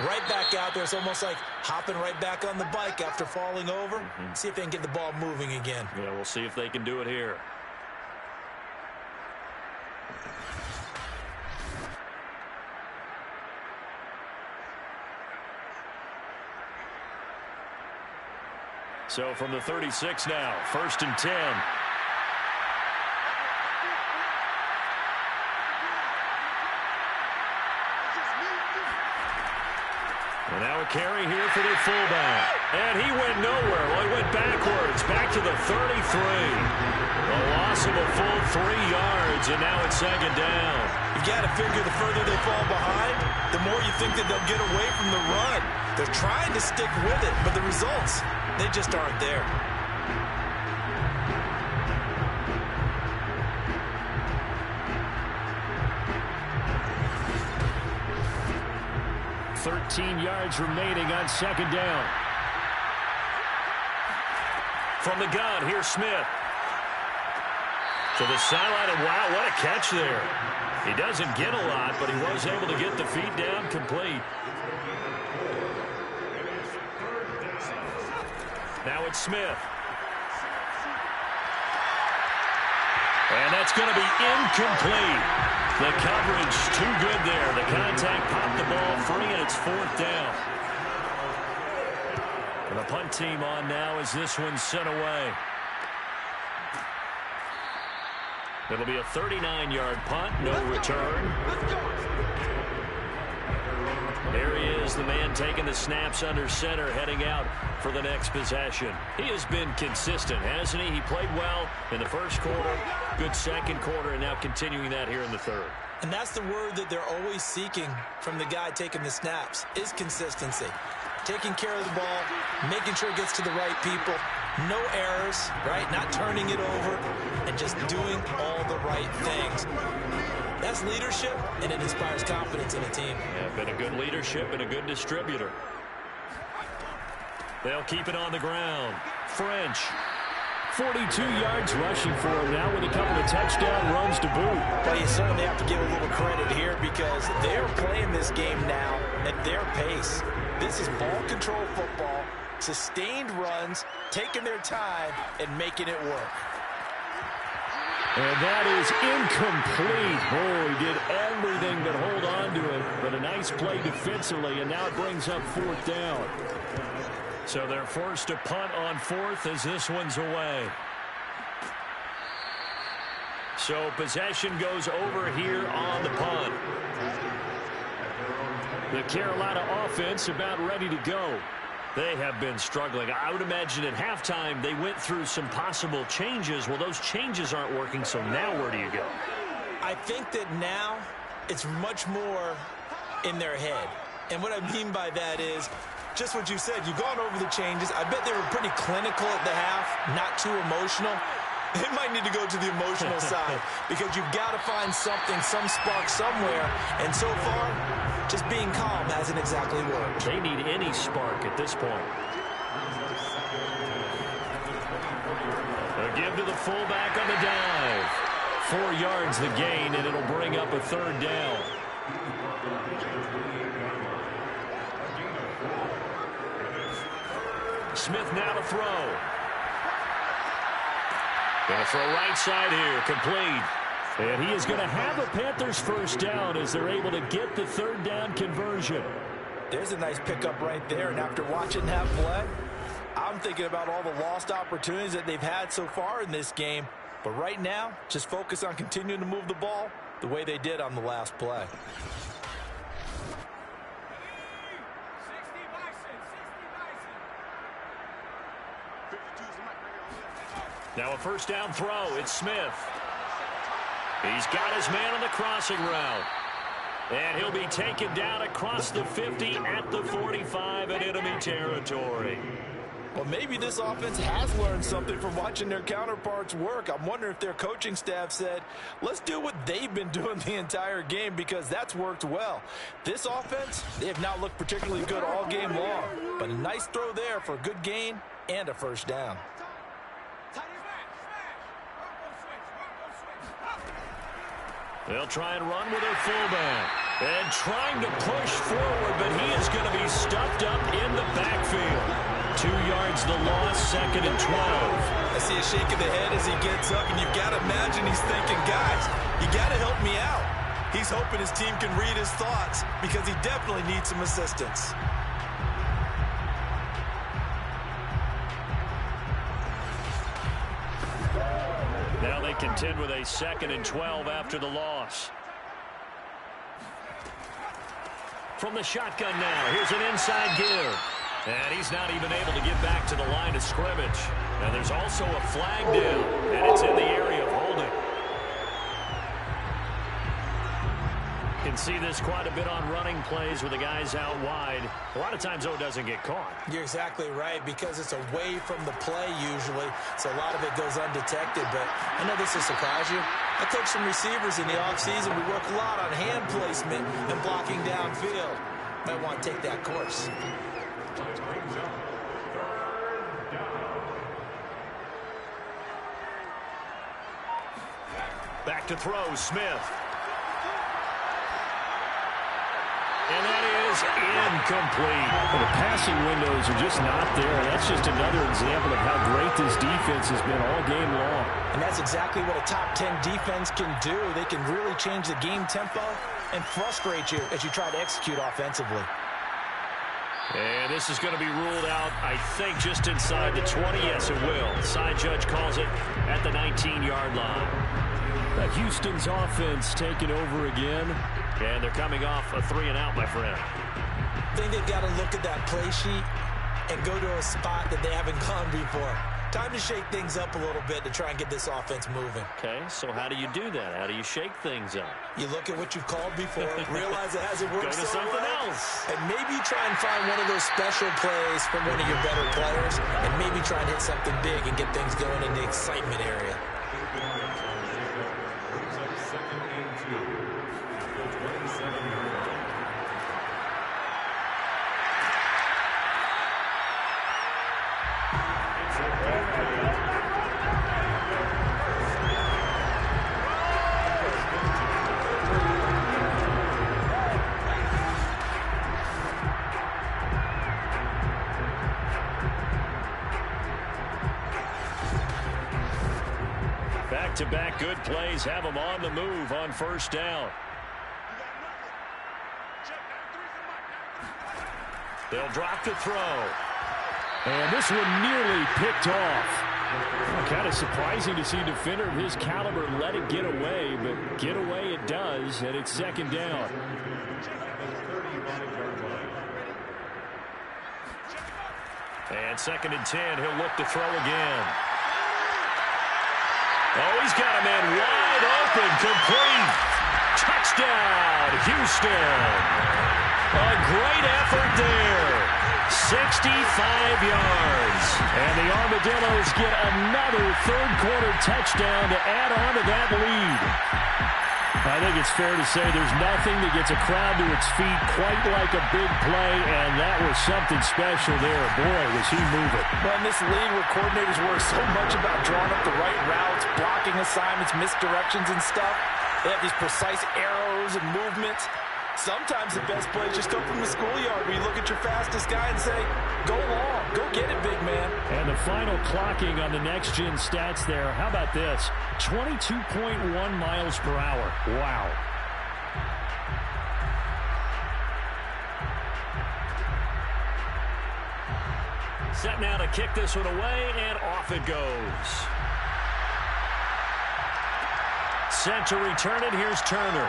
Right back out there. It's almost like hopping right back on the bike after falling over. See if they can get the ball moving again. Yeah, we'll see if they can do it here. So from the 36 now, 1st and 10. And now a carry here for the fullback. And he went nowhere. Well, he went backwards, back to the 33. A loss of a full 3 yards, and now it's 2nd down. You've got to figure the further they fall behind, the more you think that they'll get away from the run. They're trying to stick with it, but the results, they just aren't there. $13 yards remaining on 2nd down. From the gun, here's Smith. To the sideline, and wow, what a catch there. He doesn't get a lot, but he was able to get the feet down complete. Now it's Smith. And that's going to be incomplete. The coverage too good there. The contact popped the ball free, and it's 4th down. And the punt team on now as this one's sent away. It'll be a 39-yard punt, no return. Here he is, the man taking the snaps under center, heading out for the next possession. He has been consistent, hasn't he? He played well in the first quarter, good second quarter, and now continuing that here in the third. And that's the word that they're always seeking from the guy taking the snaps, is consistency. Taking care of the ball, making sure it gets to the right people, no errors, right? Not turning it over, and just doing all the right things. That's leadership, and it inspires confidence in a team. Yeah, been a good leadership and a good distributor. They'll keep it on the ground. French. 42 yards rushing for him now with a couple of touchdown runs to boot. But you certainly have to give a little credit here because they're playing this game now at their pace. This is ball control football, sustained runs, taking their time, and making it work. And that is incomplete. Oh, he did everything but hold on to it. But a nice play defensively, and now it brings up fourth down. So they're forced to punt on fourth as this one's away. So possession goes over here on the punt. The Carolina offense about ready to go. They have been struggling. I would imagine at halftime they went through some possible changes. Well, those changes aren't working, so now where do you go? I think that now it's much more in their head. And what I mean by that is just what you said. You've gone over the changes. I bet they were pretty clinical at the half, not too emotional. They might need to go to the emotional side because you've got to find something, some spark somewhere. And so far, just being calm hasn't exactly worked. They need any spark at this point. A give to the fullback on the dive. 4 yards the gain, and it'll bring up a third down. Smith now to throw. Going to throw right side here, complete. And he is going to have a Panthers first down as they're able to get the third down conversion. There's a nice pickup right there, and after watching that play, I'm thinking about all the lost opportunities that they've had so far in this game. But right now, just focus on continuing to move the ball the way they did on the last play. Now a first down throw. It's Smith. He's got his man on the crossing route. And he'll be taken down across the 50 at the 45 in enemy territory. Well, maybe this offense has learned something from watching their counterparts work. I'm wondering if their coaching staff said, let's do what they've been doing the entire game because that's worked well. This offense, they have not looked particularly good all game long. But a nice throw there for a good gain and a first down. They'll try and run with their fullback. And trying to push forward, but he is going to be stuffed up in the backfield. 2 yards the loss, 2nd and 12. I see a shake of the head as he gets up, and you've got to imagine he's thinking, guys, you got to help me out. He's hoping his team can read his thoughts because he definitely needs some assistance. Now they contend with a 2nd and 12 after the loss. From the shotgun now, here's an inside give. And he's not even able to get back to the line of scrimmage. And there's also a flag down, and it's in the area of holding. You can see this quite a bit on running plays with the guys out wide. A lot of times, though, it doesn't get caught. You're exactly right, because it's away from the play usually, so a lot of it goes undetected. But I know this will surprise you. I coach some receivers in the offseason. We work a lot on hand placement and blocking downfield. Might want to take that course. Back to throw, Smith. And that is incomplete. Well, the passing windows are just not there. That's just another example of how great this defense has been all game long. And that's exactly what a top 10 defense can do. They can really change the game tempo and frustrate you as you try to execute offensively. And this is going to be ruled out, I think, just inside the 20. Yes, it will. Side judge calls it at the 19-yard line. Houston's offense taking over again. And they're coming off a 3-and-out, my friend. I think they've got to look at that play sheet and go to a spot that they haven't gone before. Time to shake things up a little bit to try and get this offense moving. Okay, so how do you do that? How do you shake things up? You look at what you've called before, realize it hasn't worked Go to so something well, else. and maybe try and find one of those special plays from one of your better players, and maybe try and hit something big and get things going in the excitement area. Back-to-back good plays have them on the move on first down. They'll drop to throw. And this one nearly picked off. Kind of surprising to see a defender of his caliber let it get away, but get away it does, and it's second down. And 2nd and 10, he'll look to throw again. Oh, he's got a man wide open, complete. Touchdown, Houston. A great effort there. 65 yards. And the Armadillos get another third-quarter touchdown to add on to that lead. I think it's fair to say there's nothing that gets a crowd to its feet quite like a big play, and that was something special there. Boy, was he moving. Well, in this league where coordinators worry so much about drawing up the right routes, blocking assignments, misdirections and stuff, they have these precise arrows and movements. Sometimes the best plays just come from the schoolyard where you look at your fastest guy and say, go long, go get it, big man. And the final clocking on the next-gen stats there, how about this? 22.1 miles per hour. Wow. Set now to kick this one away, and off it goes. Set to return it. Here's Turner.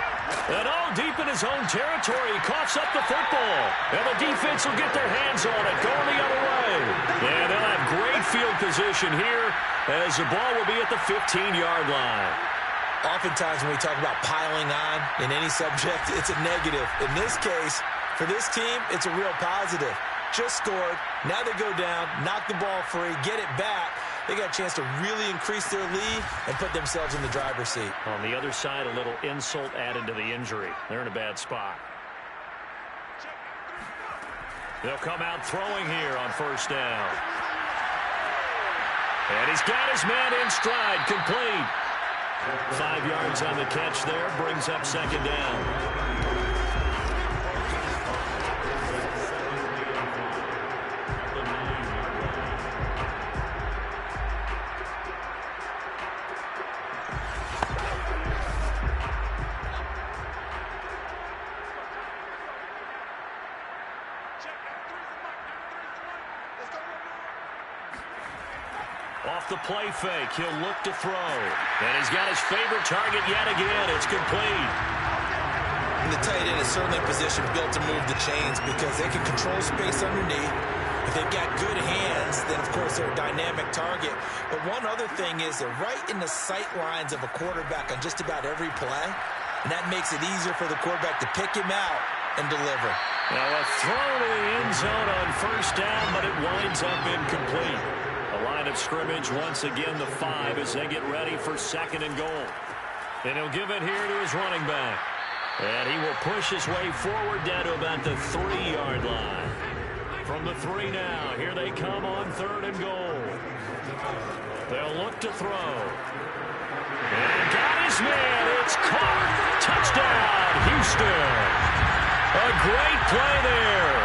And all deep in his own territory. He coughs up the football. And the defense will get their hands on it. Going the other way. And they'll have great field position here as the ball will be at the 15-yard line. Oftentimes when we talk about piling on in any subject, it's a negative. In this case, for this team, it's a real positive. Just scored. Now they go down, knock the ball free, get it back. They got a chance to really increase their lead and put themselves in the driver's seat. On the other side, a little insult added to the injury. They're in a bad spot. They'll come out throwing here on first down. And he's got his man in stride, complete. 5 yards on the catch there, brings up second down. Off the play fake, he'll look to throw. And he's got his favorite target yet again. It's complete. And the tight end is certainly a position built to move the chains because they can control space underneath. If they've got good hands, then of course they're a dynamic target. But one other thing is they're right in the sight lines of a quarterback on just about every play. And that makes it easier for the quarterback to pick him out and deliver. Now a throw to the end zone on first down, but it winds up incomplete. The line of scrimmage once again the 5 as they get ready for 2nd and goal. And he'll give it here to his running back. And he will push his way forward down to about the 3-yard line. From the 3 now, here they come on 3rd and goal. They'll look to throw. And got his man. It's caught. Touchdown, Houston. A great play there.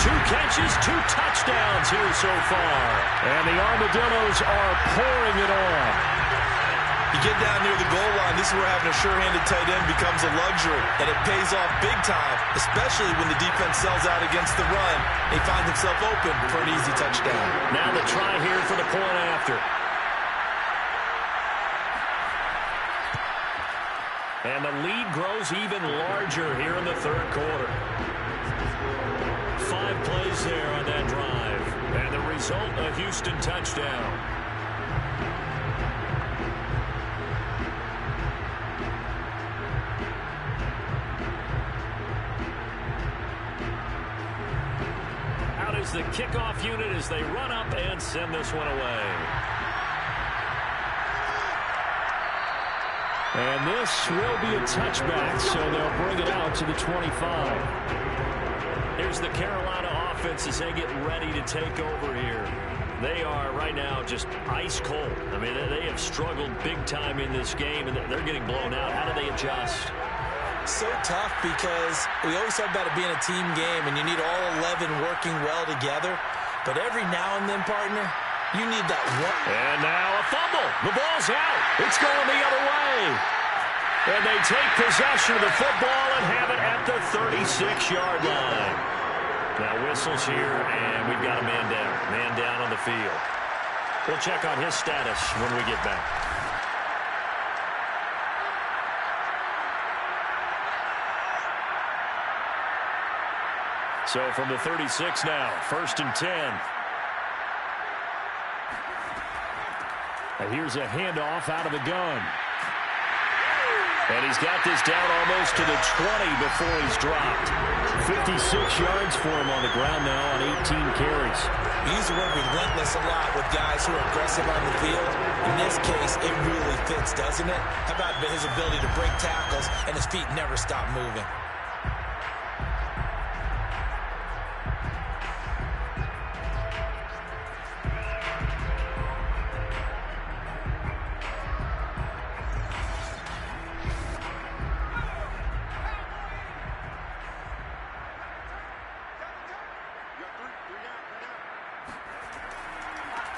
2 catches, 2 touchdowns here so far. And the Armadillos are pouring it on. You get down near the goal line, this is where having a sure-handed tight end becomes a luxury, and it pays off big time, especially when the defense sells out against the run. They find themselves open for an easy touchdown. Now the try here for the point after. And the lead grows even larger here in the third quarter. 5 plays there on that drive. And the result, a Houston touchdown. Out is the kickoff unit as they run up and send this one away. And this will be a touchback, so they'll bring it out to the 25. Here's the Carolina offense as they get ready to take over here. They are right now just ice cold. I mean, they have struggled big time in this game, and they're getting blown out. How do they adjust? So tough because we always talk about it being a team game, and you need all 11 working well together. But every now and then, partner, you need that one. And now a fumble. The ball's out. It's going the other way. And they take possession of the football and have it at the 36-yard line. Now whistles here, and we've got a man down. Man down on the field. We'll check on his status when we get back. So from the 36 now, 1st and 10. And here's a handoff out of the gun. And he's got this down almost to the 20 before he's dropped. 56 yards for him on the ground now on 18 carries. We use the word relentless a lot with guys who are aggressive on the field. In this case, it really fits, doesn't it? How about his ability to break tackles and his feet never stop moving?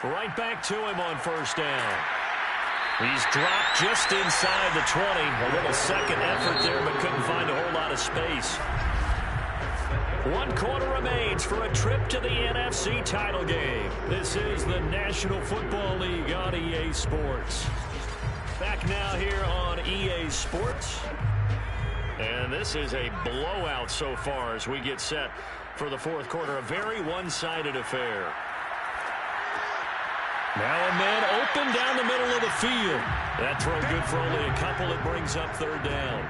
Right back to him on 1st down. He's dropped just inside the 20. A little second effort there, but couldn't find a whole lot of space. 1 quarter remains for a trip to the NFC title game. This is the National Football League on EA Sports. Back now here on EA Sports. And this is a blowout so far as we get set for the 4th quarter. A very one-sided affair. Now a man open down the middle of the field. That throw good for only a couple. It brings up 3rd down.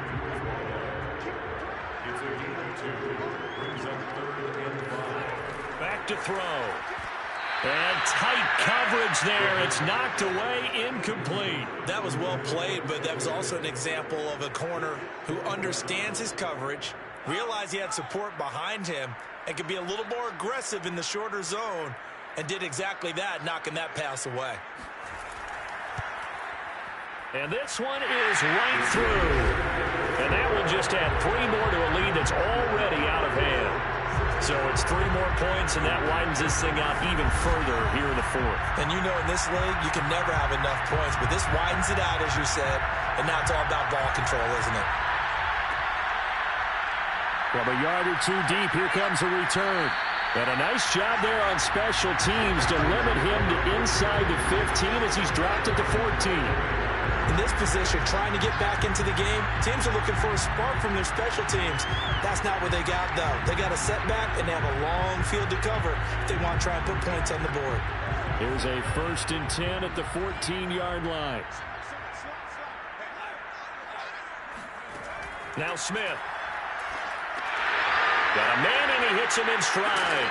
Back to throw. And tight coverage there. It's knocked away, incomplete. That was well played, but that was also an example of a corner who understands his coverage, realized he had support behind him, and could be a little more aggressive in the shorter zone, and did exactly that, knocking that pass away. And this one is right through. And that will just add 3 more to a lead that's already out of hand. So it's 3 more points, and that widens this thing out even further here in the 4th. And you know in this league, you can never have enough points, but this widens it out, as you said, and now it's all about ball control, isn't it? From a yard or 2 deep, here comes a return. And a nice job there on special teams to limit him to inside the 15 as he's dropped at the 14. In this position, trying to get back into the game, teams are looking for a spark from their special teams. That's not what they got, though. They got a setback, and they have a long field to cover if they want to try and put points on the board. Here's a 1st and 10 at the 14-yard line. Now Smith. Got a man, and he hits him in stride.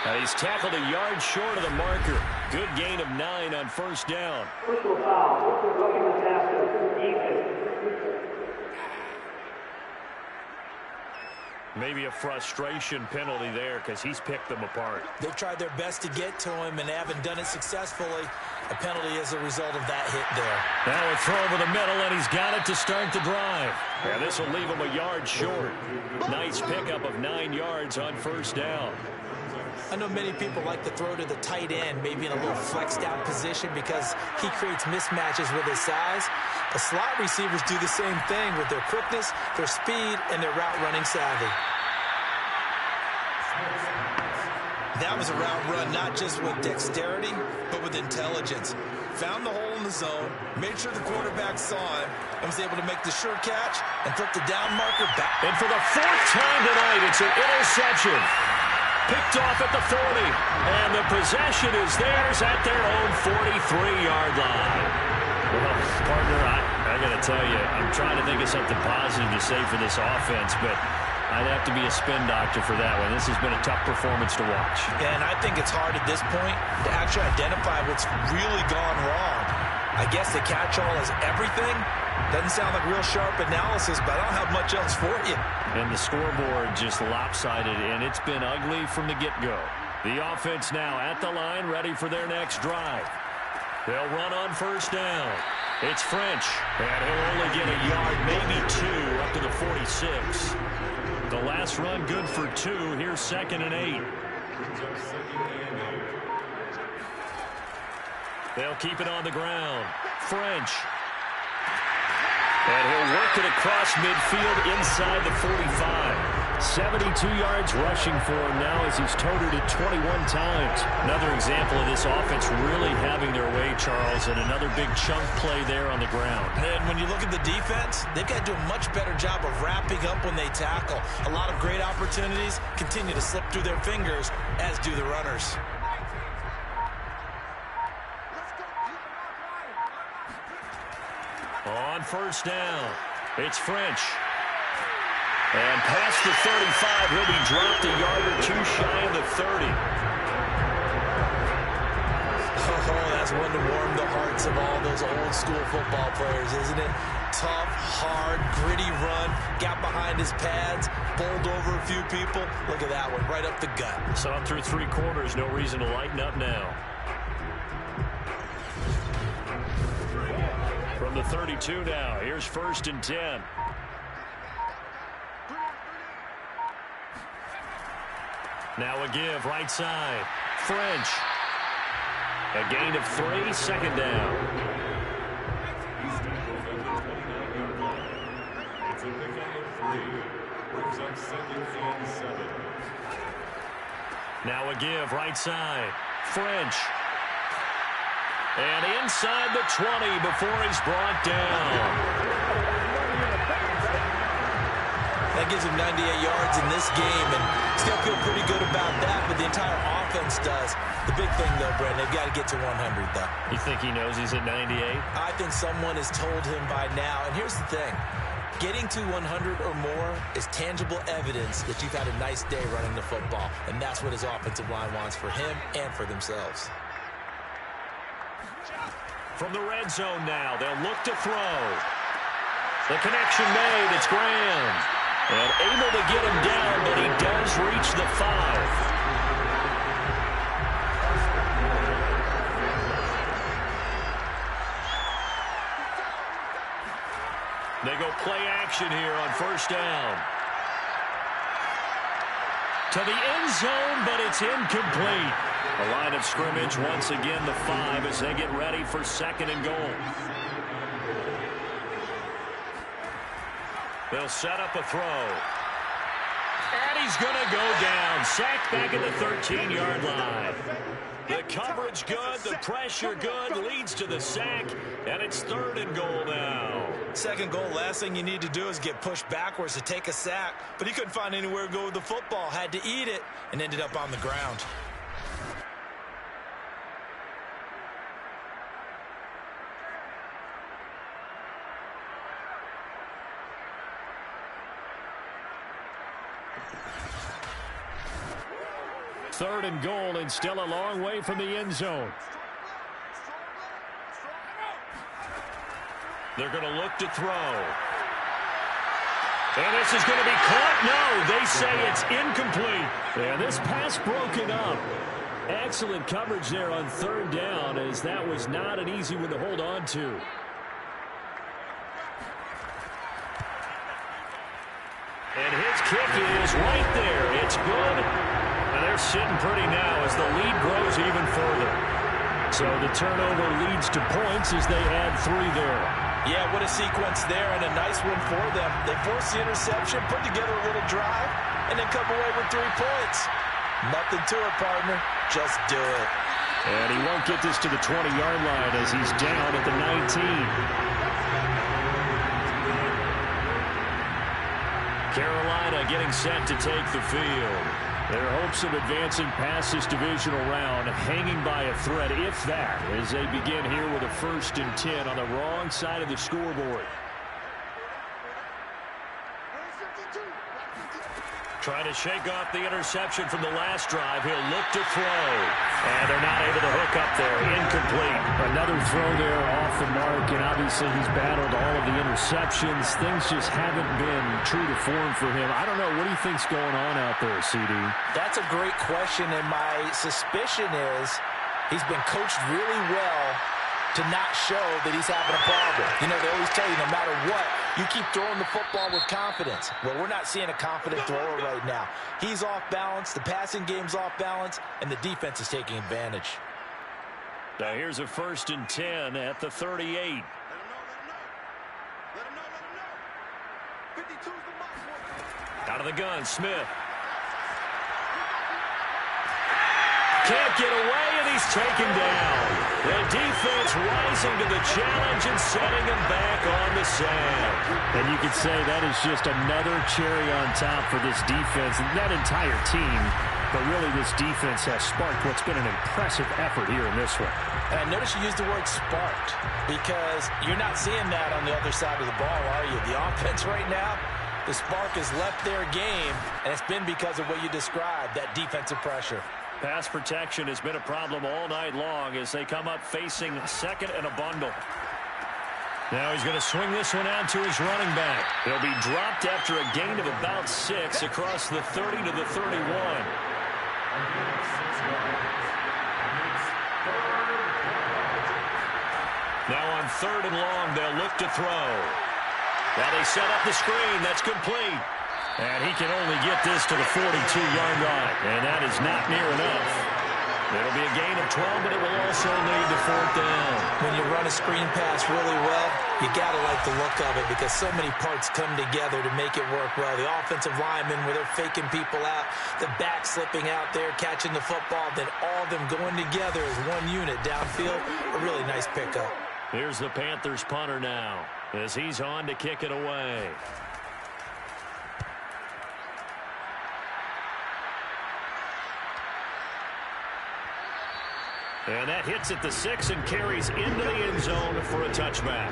And he's tackled a yard short of the marker. Good gain of 9 on 1st down. Personal foul. Rushing the tackle. Maybe a frustration penalty there because he's picked them apart. They've tried their best to get to him and haven't done it successfully. A penalty as a result of that hit there. Now a throw over the middle, and he's got it to start the drive. Yeah, this will leave him a yard short. Nice pickup of 9 yards on 1st down. I know many people like to throw to the tight end, maybe in a little flexed out position because he creates mismatches with his size. The slot receivers do the same thing with their quickness, their speed, and their route running savvy. That was a route run not just with dexterity, but with intelligence. found the hole in the zone, made sure the quarterback saw him, and was able to make the sure catch and flip the down marker back. And for the 4th time tonight, it's an interception. Picked off at the 40, and the possession is theirs at their own 43-yard line. Well, partner, I got to tell you, I'm trying to think of something positive to say for this offense, but I'd have to be a spin doctor for that one. This has been a tough performance to watch. And I think it's hard at this point to actually identify what's really gone wrong. I guess the catch-all is everything. Doesn't sound like real sharp analysis, but I don't have much else for you. And the scoreboard just lopsided, and it's been ugly from the get-go. The offense now at the line, ready for their next drive. They'll run on first down. It's French, and he'll only get a yard, maybe 2, up to the 46. The last run good for 2. Here's 2nd and 8. They'll keep it on the ground. French. And he'll work it across midfield inside the 45. 72 yards rushing for him now as he's toted it 21 times. Another example of this offense really having their way, Charles, and another big chunk play there on the ground. And when you look at the defense, they've got to do a much better job of wrapping up when they tackle. A lot of great opportunities continue to slip through their fingers, as do the runners. On first down, it's French. And past the 35, he'll be dropped a yard or 2 shy of the 30. Oh, that's one to warm the hearts of all those old school football players, isn't it? Tough, hard, gritty run, got behind his pads, bowled over a few people. Look at that one, right up the gut. Saw him through 3 quarters, no reason to lighten up now. From the 32 now, here's 1st and 10. Now a give, right side. French. A gain of 3, 2nd down. Now a give, right side. French. And inside the 20 before he's brought down. That gives him 98 yards in this game, and still feel pretty good about that, but the entire offense does. The big thing, though, Brent, they've got to get to 100, though. You think he knows he's at 98? I think someone has told him by now, and here's the thing. Getting to 100 or more is tangible evidence that you've had a nice day running the football, and that's what his offensive line wants for him and for themselves. From the red zone now, they'll look to throw. The connection made, it's Graham. And able to get him down, but he does reach the 5. They go play action here on first down. To the end zone, but it's incomplete. A line of scrimmage, once again the 5 as they get ready for 2nd and goal. They'll set up a throw. And he's going to go down. Sacked back at the 13-yard line. The coverage good, the pressure good, leads to the sack, and it's 3rd and goal now. 2nd goal, last thing you need to do is get pushed backwards to take a sack. But he couldn't find anywhere to go with the football, had to eat it, and ended up on the ground. Third and goal, and still a long way from the end zone. They're going to look to throw. And this is going to be caught. No, they say it's incomplete. And this pass broken up. Excellent coverage there on 3rd down, as that was not an easy one to hold on to. And his kick is right there. It's good. And they're sitting pretty now as the lead grows even further. So the turnover leads to points as they add 3 there. Yeah, what a sequence there, and a nice one for them. They force the interception, put together a little drive, and then come away with 3 points. Nothing to it, partner. Just do it. And he won't get this to the 20-yard line as he's down at the 19. Carolina getting set to take the field. Their hopes of advancing past this divisional round hanging by a thread, if that, as they begin here with a 1st and 10 on the wrong side of the scoreboard. Trying to shake off the interception from the last drive. He'll look to throw. And they're not able to hook up there. Incomplete. Another throw there off the mark. And obviously he's battled all of the interceptions. Things just haven't been true to form for him. I don't know. What do you think's going on out there, CD? That's a great question. And my suspicion is he's been coached really well to not show that he's having a problem. You know, they always tell you no matter what, you keep throwing the football with confidence. Well, we're not seeing a confident thrower right now. He's off balance, the passing game's off balance, and the defense is taking advantage. Now here's a 1st and 10 at the 38. Out of the gun, Smith. Can't get away, and he's taken down. The defense rising to the challenge and setting him back on the sand. And you could say that is just another cherry on top for this defense and that entire team. But really, this defense has sparked what's been an impressive effort here in this one. And I notice you used the word sparked because you're not seeing that on the other side of the ball, are you? The offense right now, the spark has left their game, and it's been because of what you described, that defensive pressure. Pass protection has been a problem all night long as they come up facing 2nd and a bundle. Now he's going to swing this one out to his running back. He'll be dropped after a gain of about 6 across the 30 to the 31. Now on 3rd and long, they'll look to throw. Now they set up the screen. That's complete. And he can only get this to the 42-yard line. And that is not near enough. It'll be a gain of 12, but it will also lead to 4th down. When you run a screen pass really well, you got to like the look of it because so many parts come together to make it work well. The offensive linemen, where they're faking people out, the back slipping out there, catching the football, then all of them going together as one unit downfield. A really nice pickup. Here's the Panthers punter now as he's on to kick it away. And that hits at the 6 and carries into the end zone for a touchback.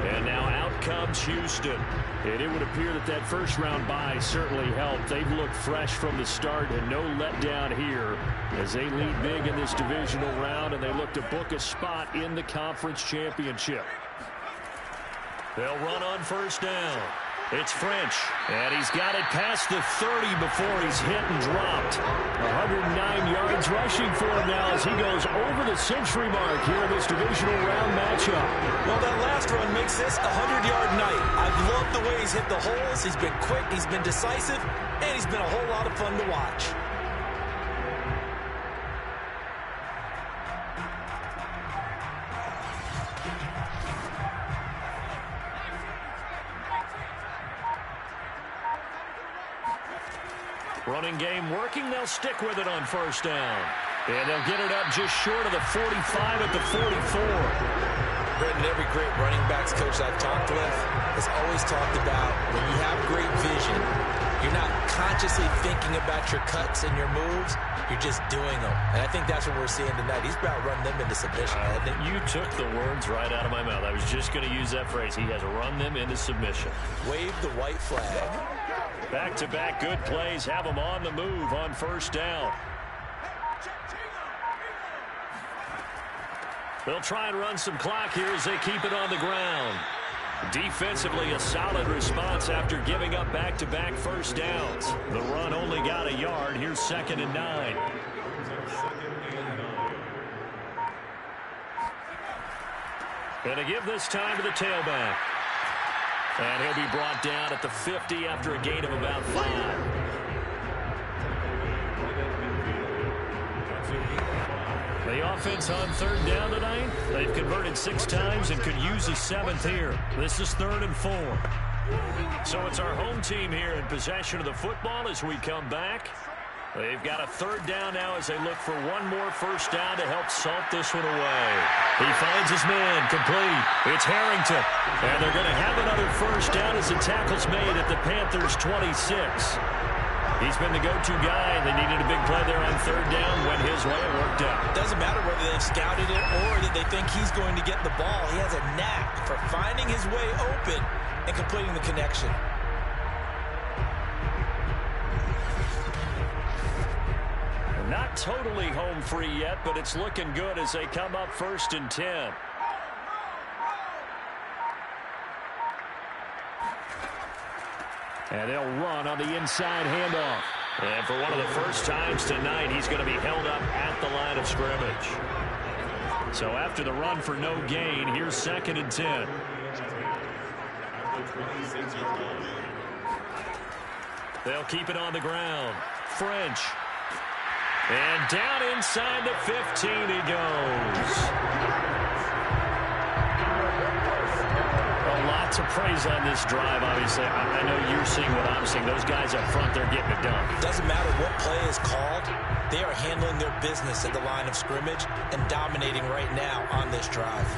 And now out comes Houston. And it would appear that that first-round bye certainly helped. They've looked fresh from the start and no letdown here as they lead big in this divisional round and they look to book a spot in the conference championship. They'll run on 1st down. It's French, and he's got it past the 30 before he's hit and dropped. 109 yards rushing for him now as he goes over the century mark here in this divisional round matchup. Well, that last run makes this a 100-yard night. I've loved the way he's hit the holes. He's been quick, he's been decisive, and he's been a whole lot of fun to watch. Running game working. They'll stick with it on 1st down. And they'll get it up just short of the 45 at the 44. Brendan, every great running backs coach I've talked with has always talked about when you have great vision, you're not consciously thinking about your cuts and your moves. You're just doing them. And I think that's what we're seeing tonight. He's about running them into submission. You took the words right out of my mouth. I was just going to use that phrase. He has run them into submission. Wave the white flag. Back-to-back good plays have them on the move on 1st down. They'll try and run some clock here as they keep it on the ground. Defensively, a solid response after giving up back-to-back 1st downs. The run only got a yard. Here's 2nd and 9. And to give this time to the tailback. And he'll be brought down at the 50 after a gain of about 5. The offense on 3rd down tonight. They've converted 6 times and could use a 7th here. This is 3rd and 4. So it's our home team here in possession of the football as we come back. They've got a third down now as they look for one more first down to help salt this one away. He finds his man complete. It's Harrington. And they're going to have another first down as the tackle's made at the Panthers' 26. He's been the go-to guy. They needed a big play there on third down. Went his way. It worked out. It doesn't matter whether they've scouted it or that they think he's going to get the ball. He has a knack for finding his way open and completing the connection. Not totally home free yet, but it's looking good as they come up 1st and 10. And they'll run on the inside handoff. And for one of the first times tonight, he's going to be held up at the line of scrimmage. So after the run for no gain, here's 2nd and 10. They'll keep it on the ground. French. And down inside the 15 he goes. A lot to praise on this drive, obviously. I know you're seeing what I'm seeing. Those guys up front, they're getting it done. It doesn't matter what play is called. They are handling their business at the line of scrimmage and dominating right now on this drive.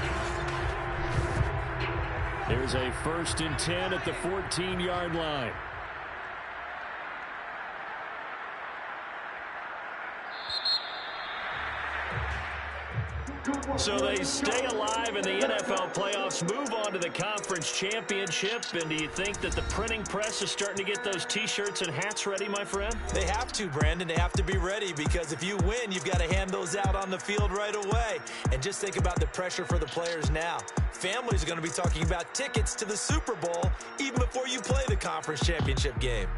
There's a 1st and 10 at the 14-yard line. So they stay alive in the NFL playoffs, move on to the conference championship. And do you think that the printing press is starting to get those T-shirts and hats ready, my friend? They have to, Brandon. They have to be ready because if you win, you've got to hand those out on the field right away. And just think about the pressure for the players now. Families are going to be talking about tickets to the Super Bowl even before you play the conference championship game.